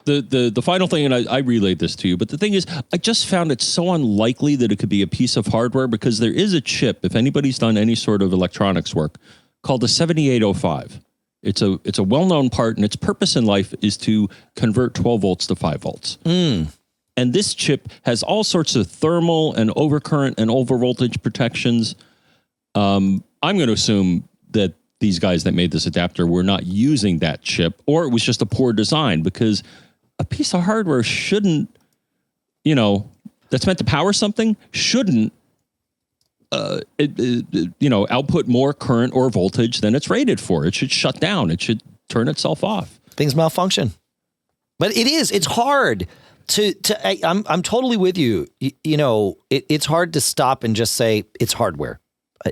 The final thing, and I relayed this to you, but the thing is, I just found it so unlikely that it could be a piece of hardware, because there is a chip, if anybody's done any sort of electronics work, called the 7805. It's a well-known part, and its purpose in life is to convert 12 volts to 5 volts. And this chip has all sorts of thermal and overcurrent and overvoltage protections. I'm going to assume that these guys that made this adapter were not using that chip, or it was just a poor design, because a piece of hardware shouldn't, that's meant to power something, shouldn't, output more current or voltage than it's rated for. It should shut down. It should turn itself off. Things malfunction. But it's hard I'm totally with you. It's hard to stop and just say it's hardware.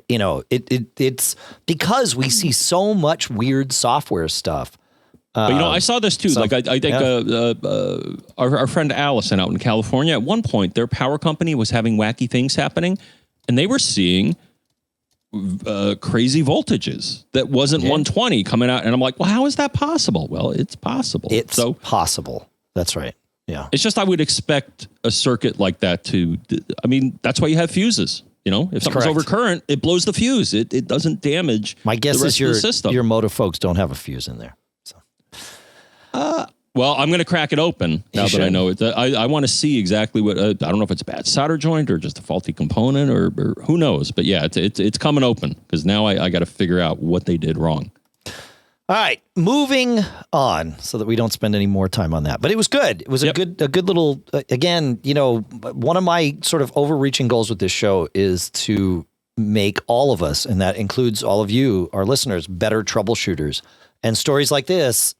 It's because we see so much weird software stuff. But I saw this too. I think our friend Allison out in California, at one point, their power company was having wacky things happening, and they were seeing crazy voltages that wasn't 120 coming out. And I'm like, well, how is that possible? Well, it's possible. It's possible. That's right. Yeah. It's just I would expect a circuit like that that's why you have fuses. If something's overcurrent, it blows the fuse. It doesn't damage. My guess the rest is of the system. Your motor folks don't have a fuse in there. So. Well, I'm going to crack it open now that I know it. I want to see exactly what. I don't know if it's a bad solder joint or just a faulty component or who knows. But yeah, it's coming open, because now I got to figure out what they did wrong. All right, moving on so that we don't spend any more time on that. But it was good. It was a good little, again, one of my sort of overreaching goals with this show is to make all of us, and that includes all of you, our listeners, better troubleshooters. And stories like this,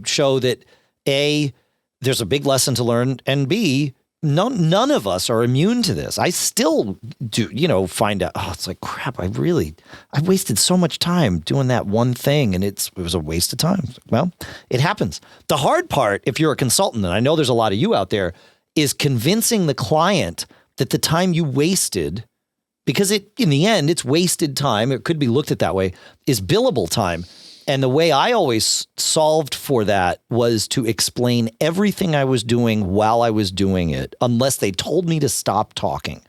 show that A, there's a big lesson to learn, and B, none of us are immune to this. I still do, find out, it's like, crap, I wasted so much time doing that one thing, and it was a waste of time. Well, it happens. The hard part, if you're a consultant, and I know there's a lot of you out there, is convincing the client that the time you wasted, because in the end, it's wasted time, it could be looked at that way, is billable time. And the way I always solved for that was to explain everything I was doing while I was doing it, unless they told me to stop talking.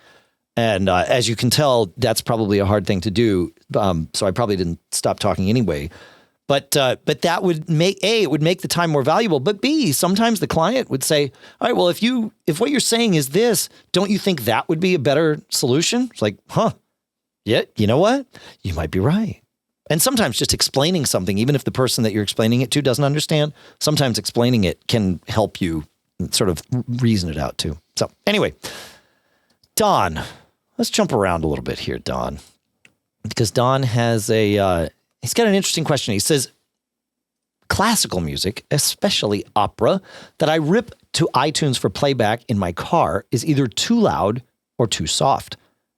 And as you can tell, that's probably a hard thing to do. So I probably didn't stop talking anyway. But that would make, A, it would make the time more valuable. But B, sometimes the client would say, all right, well, if what you're saying is this, don't you think that would be a better solution? It's like, yeah, you know what? You might be right. And sometimes just explaining something, even if the person that you're explaining it to doesn't understand, sometimes explaining it can help you sort of reason it out too. So anyway, Don, let's jump around a little bit here, Don, because Don has he's got an interesting question. He says, classical music, especially opera, that I rip to iTunes for playback in my car is either too loud or too soft.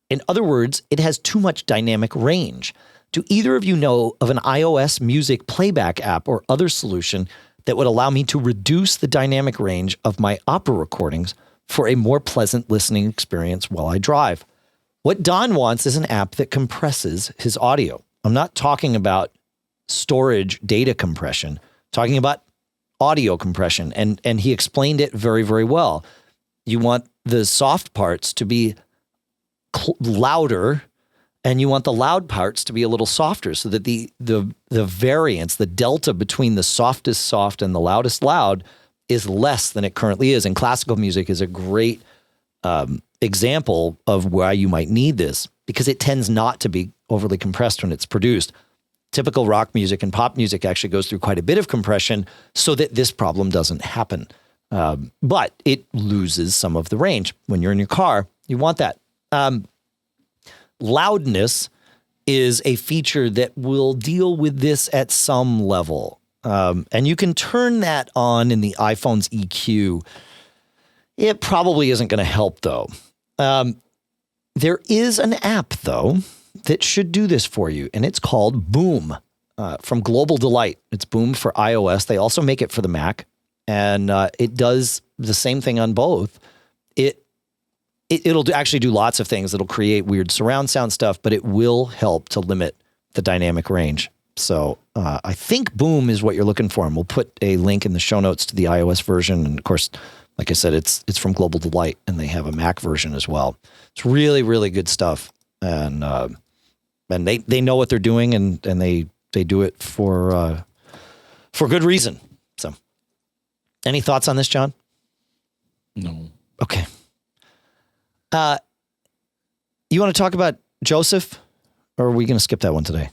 In other words, it has too much dynamic range. Do either of you know of an iOS music playback app or other solution that would allow me to reduce the dynamic range of my opera recordings for a more pleasant listening experience while I drive? What Don wants is an app that compresses his audio. I'm not talking about storage data compression, I'm talking about audio compression. And he explained it very, very well. You want the soft parts to be louder, and you want the loud parts to be a little softer so that the variance, the delta between the softest soft and the loudest loud is less than it currently is. And classical music is a great example of why you might need this, because it tends not to be overly compressed when it's produced. Typical rock music and pop music actually goes through quite a bit of compression so that this problem doesn't happen. But it loses some of the range. When you're in your car, you want that. Loudness is a feature that will deal with this at some level. And you can turn that on in the iPhone's EQ. It probably isn't going to help, though. There is an app, though, that should do this for you, and it's called Boom from Global Delight. It's Boom for iOS. They also make it for the Mac, and it does the same thing on both. It'll actually do lots of things. It'll create weird surround sound stuff, but it will help to limit the dynamic range. So I think Boom is what you're looking for, and we'll put a link in the show notes to the iOS version. And of course, like I said, it's from Global Delight, and they have a Mac version as well. It's really, really good stuff, and they know what they're doing, and they do it for good reason. So, any thoughts on this, John? No. Okay. You want to talk about Joseph, or are we going to skip that one today?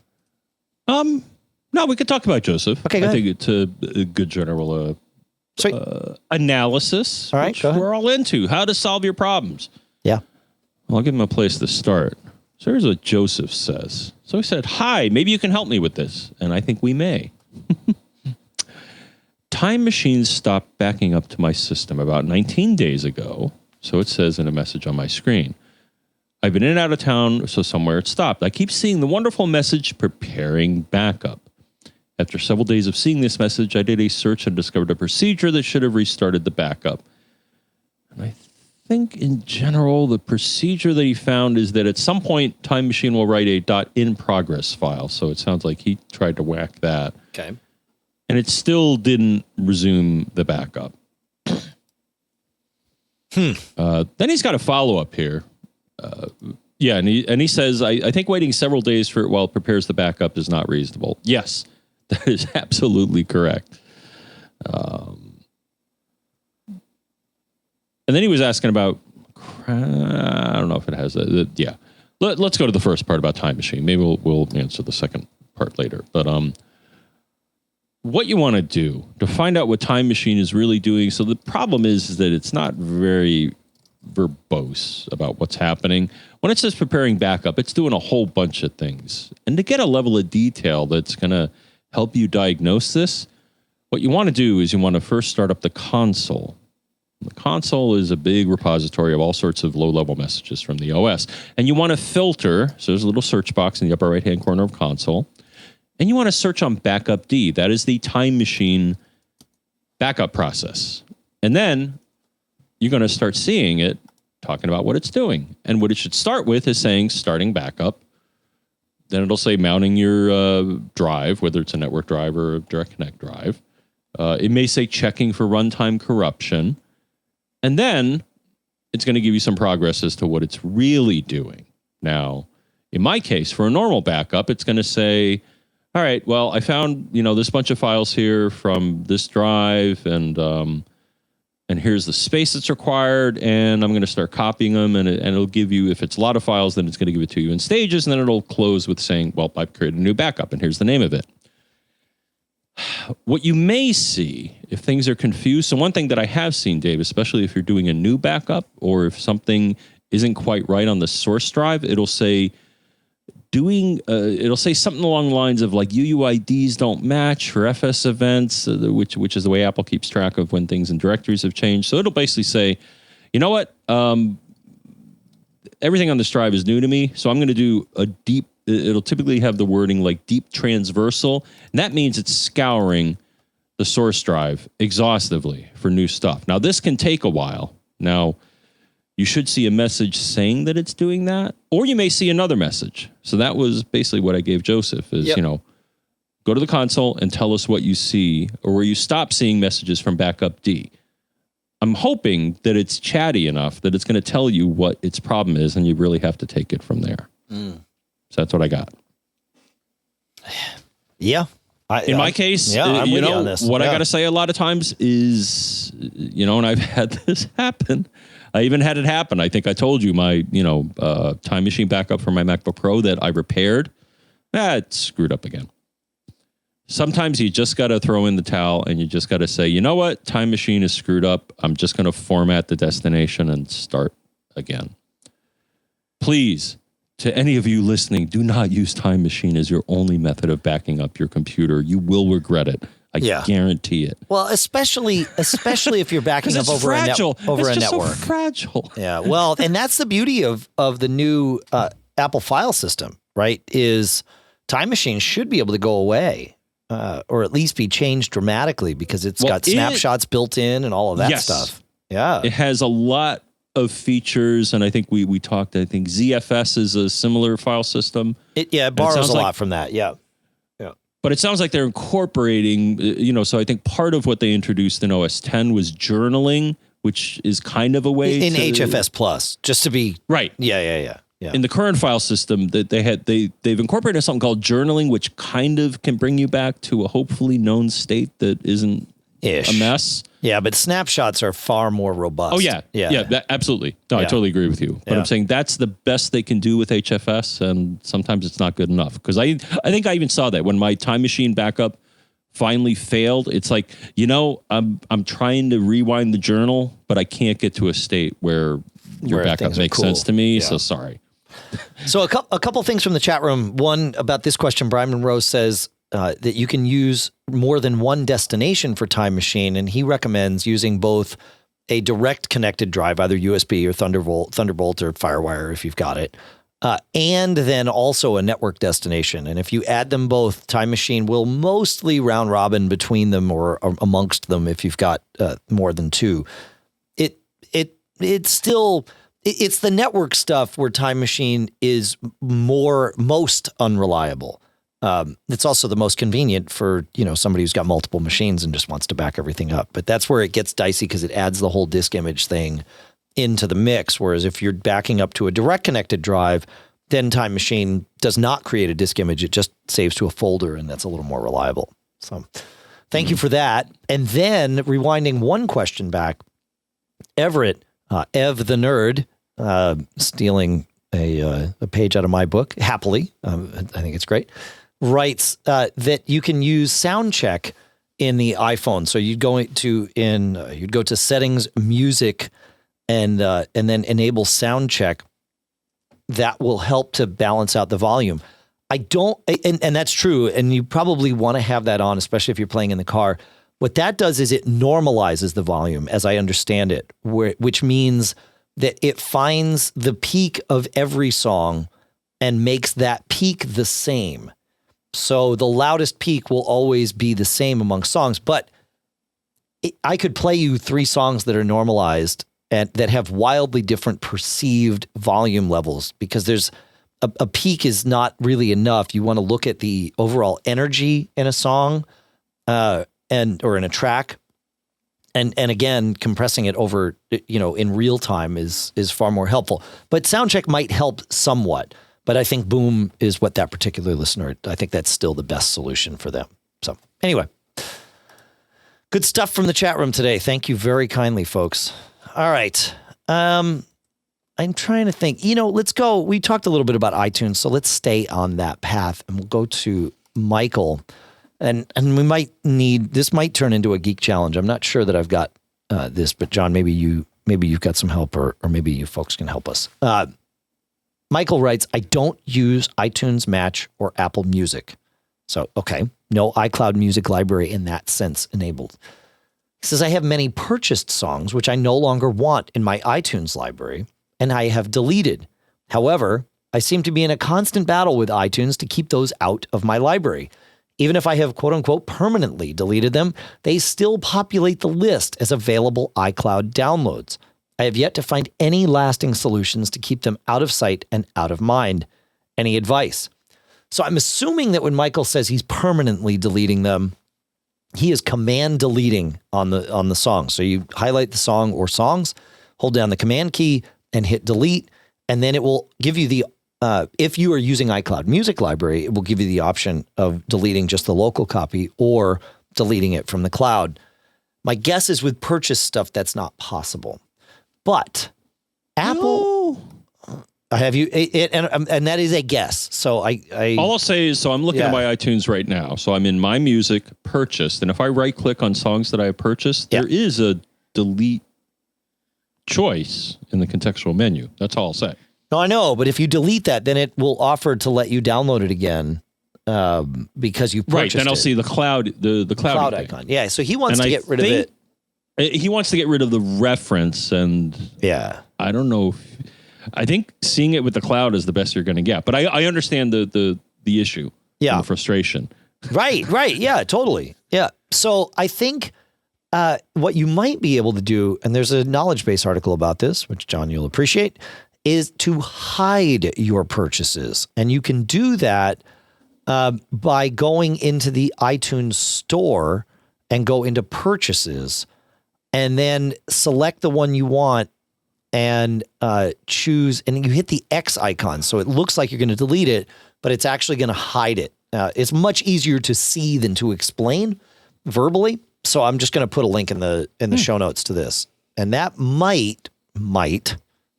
No, we could talk about Joseph. Okay, I think it's a good general analysis. All right, which we're all into how to solve your problems. Yeah. Well, I'll give him a place to start. So here's what Joseph says. So he said, "Hi, maybe you can help me with this," and I think we may. Time machines stopped backing up to my system about 19 days ago. So it says in a message on my screen. I've been in and out of town, so somewhere it stopped. I keep seeing the wonderful message, preparing backup. After several days of seeing this message, I did a search and discovered a procedure that should have restarted the backup. And I think in general, the procedure that he found is that at some point, Time Machine will write a .in progress file. So it sounds like he tried to whack that. Okay. And it still didn't resume the backup. Then he's got a follow-up here. And he says, I think waiting several days for it while it prepares the backup is not reasonable. Yes, that is absolutely correct. And then he was asking about, I don't know if it has Let's go to the first part about Time Machine. Maybe we'll answer the second part later. But what you want to do to find out what Time Machine is really doing. So the problem is that it's not very verbose about what's happening. When it says preparing backup, it's doing a whole bunch of things. And to get a level of detail that's going to help you diagnose this, what you want to do is you want to first start up the console. The console is a big repository of all sorts of low-level messages from the OS. And you want to filter, so there's a little search box in the upper right-hand corner of console. And you want to search on Backup D. That is the Time Machine backup process. And then you're going to start seeing it talking about what it's doing. And what it should start with is saying starting backup. Then it'll say mounting your drive, whether it's a network drive or a direct connect drive. It may say checking for runtime corruption. And then it's going to give you some progress as to what it's really doing. Now, in my case, for a normal backup, it's going to say, all right, well, I found, this bunch of files here from this drive, and and here's the space that's required, and I'm going to start copying them, and it'll give you, if it's a lot of files, then it's going to give it to you in stages, and then it'll close with saying, well, I've created a new backup, and here's the name of it. What you may see if things are confused, so one thing that I have seen, Dave, especially if you're doing a new backup or if something isn't quite right on the source drive, it'll say something along the lines of like UUIDs don't match for FS events, which is the way Apple keeps track of when things in directories have changed. So it'll basically say, you know what, everything on this drive is new to me, so I'm going to do it'll typically have the wording like deep transversal, and that means it's scouring the source drive exhaustively for new stuff. Now, this can take a while. Now, you should see a message saying that it's doing that, or you may see another message. So that was basically what I gave Joseph is, go to the console and tell us what you see, or where you stop seeing messages from backup D. I'm hoping that it's chatty enough that it's going to tell you what its problem is, and you really have to take it from there. So that's what I got. Yeah. In my case, I'm with you on this. What I got to say a lot of times is, and I've had this happen. I even had it happen. I think I told you my, Time Machine backup for my MacBook Pro that I repaired. It screwed up again. Sometimes you just got to throw in the towel and you just got to say, you know what? Time Machine is screwed up. I'm just going to format the destination and start again. Please, to any of you listening, do not use Time Machine as your only method of backing up your computer. You will regret it. I guarantee it. Well, especially if you're backing up over fragile. a just network. So fragile. Yeah. Well, and that's the beauty of the new Apple file system, right? Is Time Machine should be able to go away, or at least be changed dramatically because it's got snapshots built in and all of that stuff. Yeah. It has a lot of features, and I think we talked. I think ZFS is a similar file system. It borrows a lot from that. Yeah. But it sounds like they're incorporating, so I think part of what they introduced in OS 10 was journaling, which is kind of a way in HFS Plus, just to be right. Yeah. In the current file system that they've incorporated something called journaling, which kind of can bring you back to a hopefully known state that isn't a mess. Yeah, but snapshots are far more robust. Oh, yeah, absolutely. No, I totally agree with you. But I'm saying that's the best they can do with HFS, and sometimes it's not good enough. Because I think I even saw that when my Time Machine backup finally failed. It's like, I'm trying to rewind the journal, but I can't get to a state where your backup makes sense to me, so sorry. So a couple things from the chat room. One, about this question, Brian Monroe says that you can use more than one destination for Time Machine, and he recommends using both a direct connected drive, either USB or Thunderbolt or FireWire if you've got it, and then also a network destination. And if you add them both, Time Machine will mostly round robin between them or amongst them if you've got more than two. It's the network stuff where Time Machine is most unreliable. It's also the most convenient for, somebody who's got multiple machines and just wants to back everything up. But that's where it gets dicey because it adds the whole disk image thing into the mix. Whereas if you're backing up to a direct connected drive, then Time Machine does not create a disk image. It just saves to a folder, and that's a little more reliable. So thank you for that. And then rewinding one question back, Everett, Ev the Nerd, stealing a page out of my book, happily, I think it's great, writes that you can use sound check in the iPhone. So you'd go to settings, music, and then enable sound check. That will help to balance out the volume. And that's true. And you probably want to have that on, especially if you're playing in the car. What that does is it normalizes the volume, as I understand it, which means that it finds the peak of every song and makes that peak the same. So the loudest peak will always be the same among songs, but I could play you 3 songs that are normalized and that have wildly different perceived volume levels, because there's a peak is not really enough. You want to look at the overall energy in a song or in a track. And again, compressing it over, in real time is far more helpful. But soundcheck might help somewhat. But I think Boom is what that particular listener, I think that's still the best solution for them. So anyway, Good stuff from the chat room today. Thank you very kindly, folks. All right. I'm trying to think. Let's go. We talked a little bit about iTunes, so let's stay on that path, and we'll go to Michael. And this might turn into a geek challenge. I'm not sure that I've got this, but John, maybe you've got some help, or maybe you folks can help us. Michael writes, I don't use iTunes Match or Apple Music. So, okay, no iCloud music library in that sense enabled. He says, I have many purchased songs, which I no longer want in my iTunes library, and I have deleted. However, I seem to be in a constant battle with iTunes to keep those out of my library. Even if I have, quote unquote, permanently deleted them, they still populate the list as available iCloud downloads. I have yet to find any lasting solutions to keep them out of sight and out of mind. Any advice? So I'm assuming that when Michael says he's permanently deleting them, he is command deleting on the song. So you highlight the song or songs, hold down the command key and hit delete, and then it will give you the if you are using iCloud Music Library, it will give you the option of deleting just the local copy or deleting it from the cloud. My guess is with purchase stuff, that's not possible. But Apple, have you? And that is a guess. So all I'll say is, so I'm looking at my iTunes right now. So I'm in My Music, purchased, and if I right click on songs that I have purchased, there is a delete choice in the contextual menu. That's all I'll say. No, I know, but if you delete that, then it will offer to let you download it again because you purchased it. Right, then I'll see the cloud, the cloud icon. Yeah, so he wants to get rid of it. He wants to get rid of the reference, and I don't know. I think seeing it with the cloud is the best you're going to get. But I understand the issue, and the frustration. Right, yeah, totally, yeah. So I think what you might be able to do, and there's a knowledge base article about this, which John you'll appreciate, is to hide your purchases, and you can do that by going into the iTunes store and go into purchases. And then select the one you want and choose, and you hit the X icon. So it looks like you're going to delete it, but it's actually going to hide it. It's much easier to see than to explain verbally. So I'm just going to put a link in the show notes to this. And that might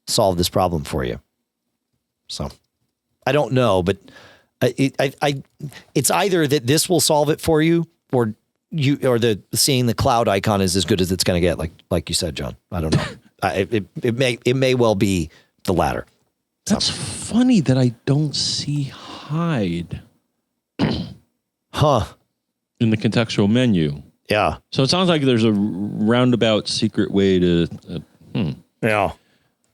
solve this problem for you. So I don't know, but it's either that this will solve it for you, or seeing the cloud icon is as good as it's going to get, like you said, John. I don't know. It may well be the latter. That's funny that I don't see hide. In the contextual menu. Yeah. So it sounds like there's a roundabout secret way to. Yeah.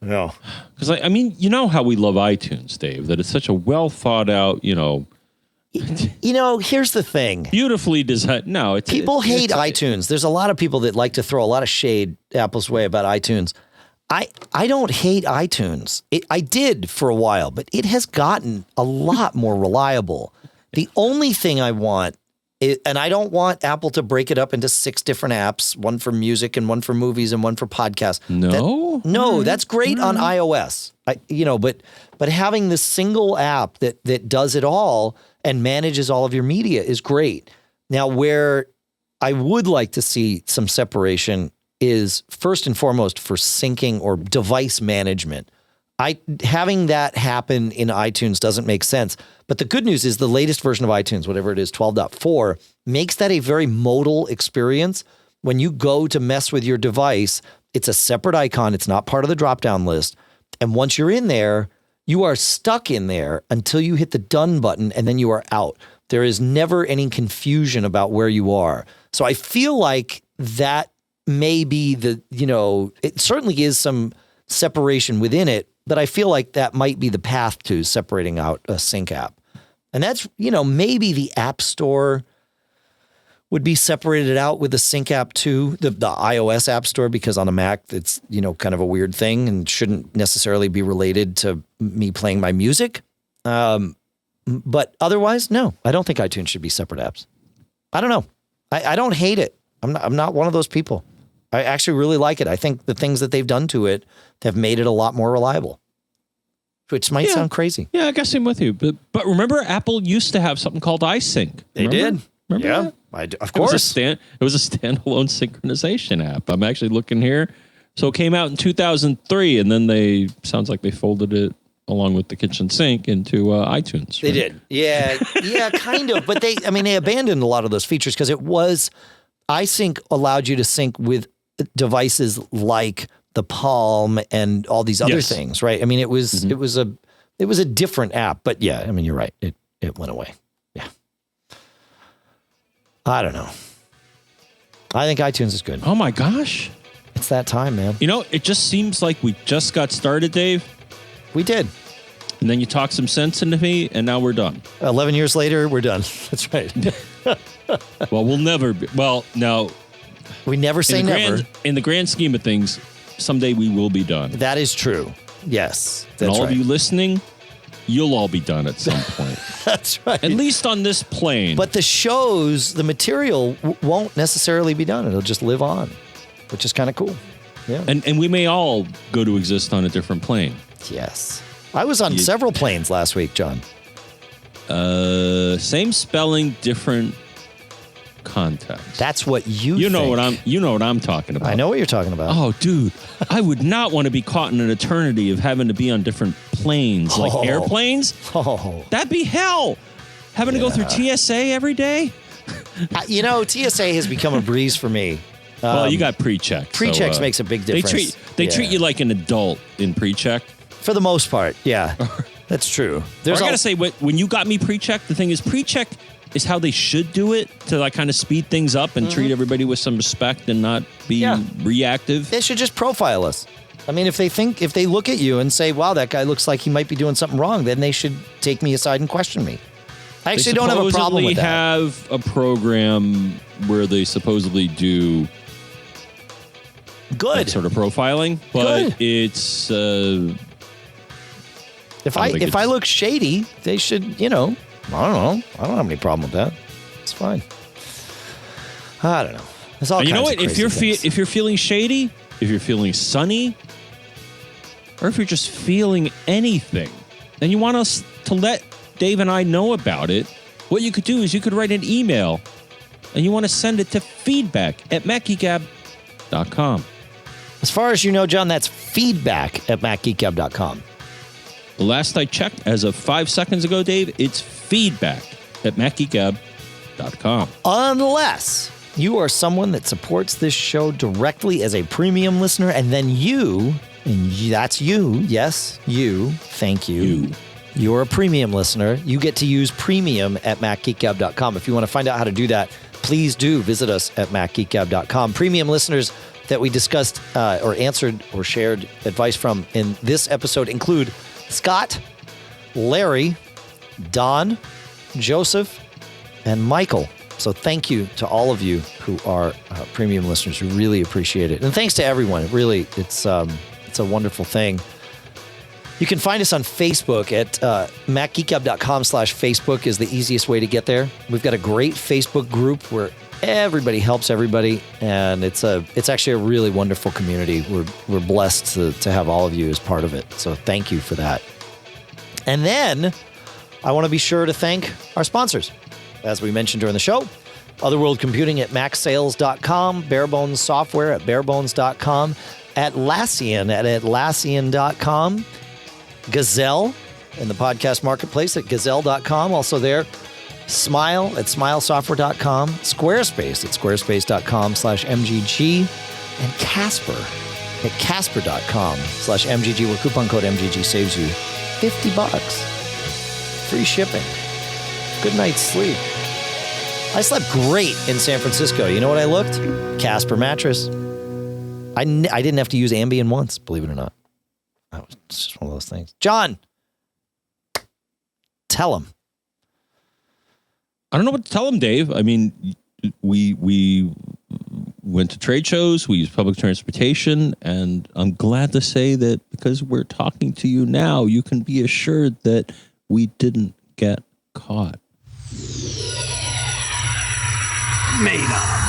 Because I mean, you know how we love iTunes, Dave. That it's such a well thought out, here's the thing. Beautifully designed. No, people hate iTunes. There's a lot of people that like to throw a lot of shade Apple's way about iTunes. I don't hate iTunes. I did for a while, but it has gotten a lot more reliable. The only thing I want, and I don't want Apple to break it up into 6 different apps, one for music and one for movies and one for podcasts. No, that's great on iOS. But having this single app that does it all and manages all of your media is great. Now, where I would like to see some separation is first and foremost for syncing or device management. Having that happen in iTunes doesn't make sense. But the good news is the latest version of iTunes, whatever it is, 12.4, makes that a very modal experience. When you go to mess with your device, it's a separate icon. It's not part of the drop-down list. And once you're in there, you are stuck in there until you hit the done button, and then you are out. There is never any confusion about where you are. So I feel like that may be it certainly is some separation within it, but I feel like that might be the path to separating out a sync app. And that's, maybe the App Store would be separated out with the sync app too, the iOS App Store, because on a Mac, it's, kind of a weird thing and shouldn't necessarily be related to me playing my music. But otherwise, no, I don't think iTunes should be separate apps. I don't know. I don't hate it. I'm not one of those people. I actually really like it. I think the things that they've done to it have made it a lot more reliable, which might sound crazy. Yeah, I guess I'm with you. But remember, Apple used to have something called iSync. They did. Remember that? Of course. It was a standalone synchronization app. I'm actually looking here. So it came out in 2003, and then sounds like they folded it along with the kitchen sink into iTunes. They did. Yeah, kind of. But they abandoned a lot of those features because iSync allowed you to sync with devices like the Palm and all these other things, right? I mean, it was a different app, but yeah, I mean, you're right. It went away. Yeah. I don't know. I think iTunes is good. Oh my gosh. It's that time, man. You know, it just seems like we just got started, Dave. We did. And then you talk some sense into me, and now we're done. 11 years later, we're done. That's right. Well, we'll never be. Well, no. We never say never. In the grand scheme of things, someday we will be done. That is true. Yes. That's and all right. of you listening, you'll all be done at some point. That's right. At least on this plane. But the material won't necessarily be done. It'll just live on, which is kind of cool. Yeah. And we may all go to exist on a different plane. Yes. I was on several planes last week, John. Same spelling, different context. That's what you know think. You know what I'm talking about. I know what you're talking about. Oh, dude, I would not want to be caught in an eternity of having to be on different planes, like airplanes. Oh. That'd be hell. Having to go through TSA every day. TSA has become a breeze for me. Well, you got pre-check. Pre-checks makes a big difference. They treat you like an adult in pre-check. For the most part, yeah. That's true. I got to say, when you got me pre-check, the thing is pre-check is how they should do it to like kind of speed things up and treat everybody with some respect and not be reactive. They should just profile us. I mean, if they look at you and say, wow, that guy looks like he might be doing something wrong, then they should take me aside and question me. I actually don't have a problem with that. They have a program where they supposedly do that sort of profiling, but it's if I look shady, they should, I don't know. I don't have any problem with that. It's fine. I don't know. There's all kinds of crazy things. If you're feeling shady, if you're feeling sunny, or if you're just feeling anything, and you want us to let Dave and I know about it, what you could do is you could write an email, and you want to send it to feedback@macgeekgab.com. As far as you know, John, that's feedback@macgeekgab.com. The last I checked, as of 5 seconds ago, Dave, it's feedback@macgeekgab.com. Unless you are someone that supports this show directly as a premium listener, and then that's you, yes, you, thank you. You're a premium listener. You get to use premium at macgeekgab.com. If you want to find out how to do that, please do visit us at macgeekgab.com. Premium listeners that we discussed or answered or shared advice from in this episode include Scott, Larry, Don, Joseph, and Michael. So thank you to all of you who are premium listeners. We really appreciate it. And thanks to everyone. It's a wonderful thing. You can find us on Facebook at macgeekgab.com/Facebook is the easiest way to get there. We've got a great Facebook group where everybody helps everybody, and it's actually a really wonderful community. We're blessed to have all of you as part of it. So thank you for that. And then I want to be sure to thank our sponsors. As we mentioned during the show, Otherworld Computing at macsales.com, Barebones Software at barebones.com, Atlassian at atlassian.com, Gazelle in the podcast marketplace at gazelle.com, also there. Smile at smilesoftware.com, Squarespace at squarespace.com/MGG, and Casper at casper.com/MGG, where coupon code MGG saves you $50. Free shipping. Good night's sleep. I slept great in San Francisco. You know what I looked? Casper mattress. I didn't have to use Ambien once, believe it or not. It's just one of those things. John, tell him. I don't know what to tell him, Dave. I mean, we went to trade shows, we used public transportation, and I'm glad to say that because we're talking to you now, you can be assured that we didn't get caught. Made up.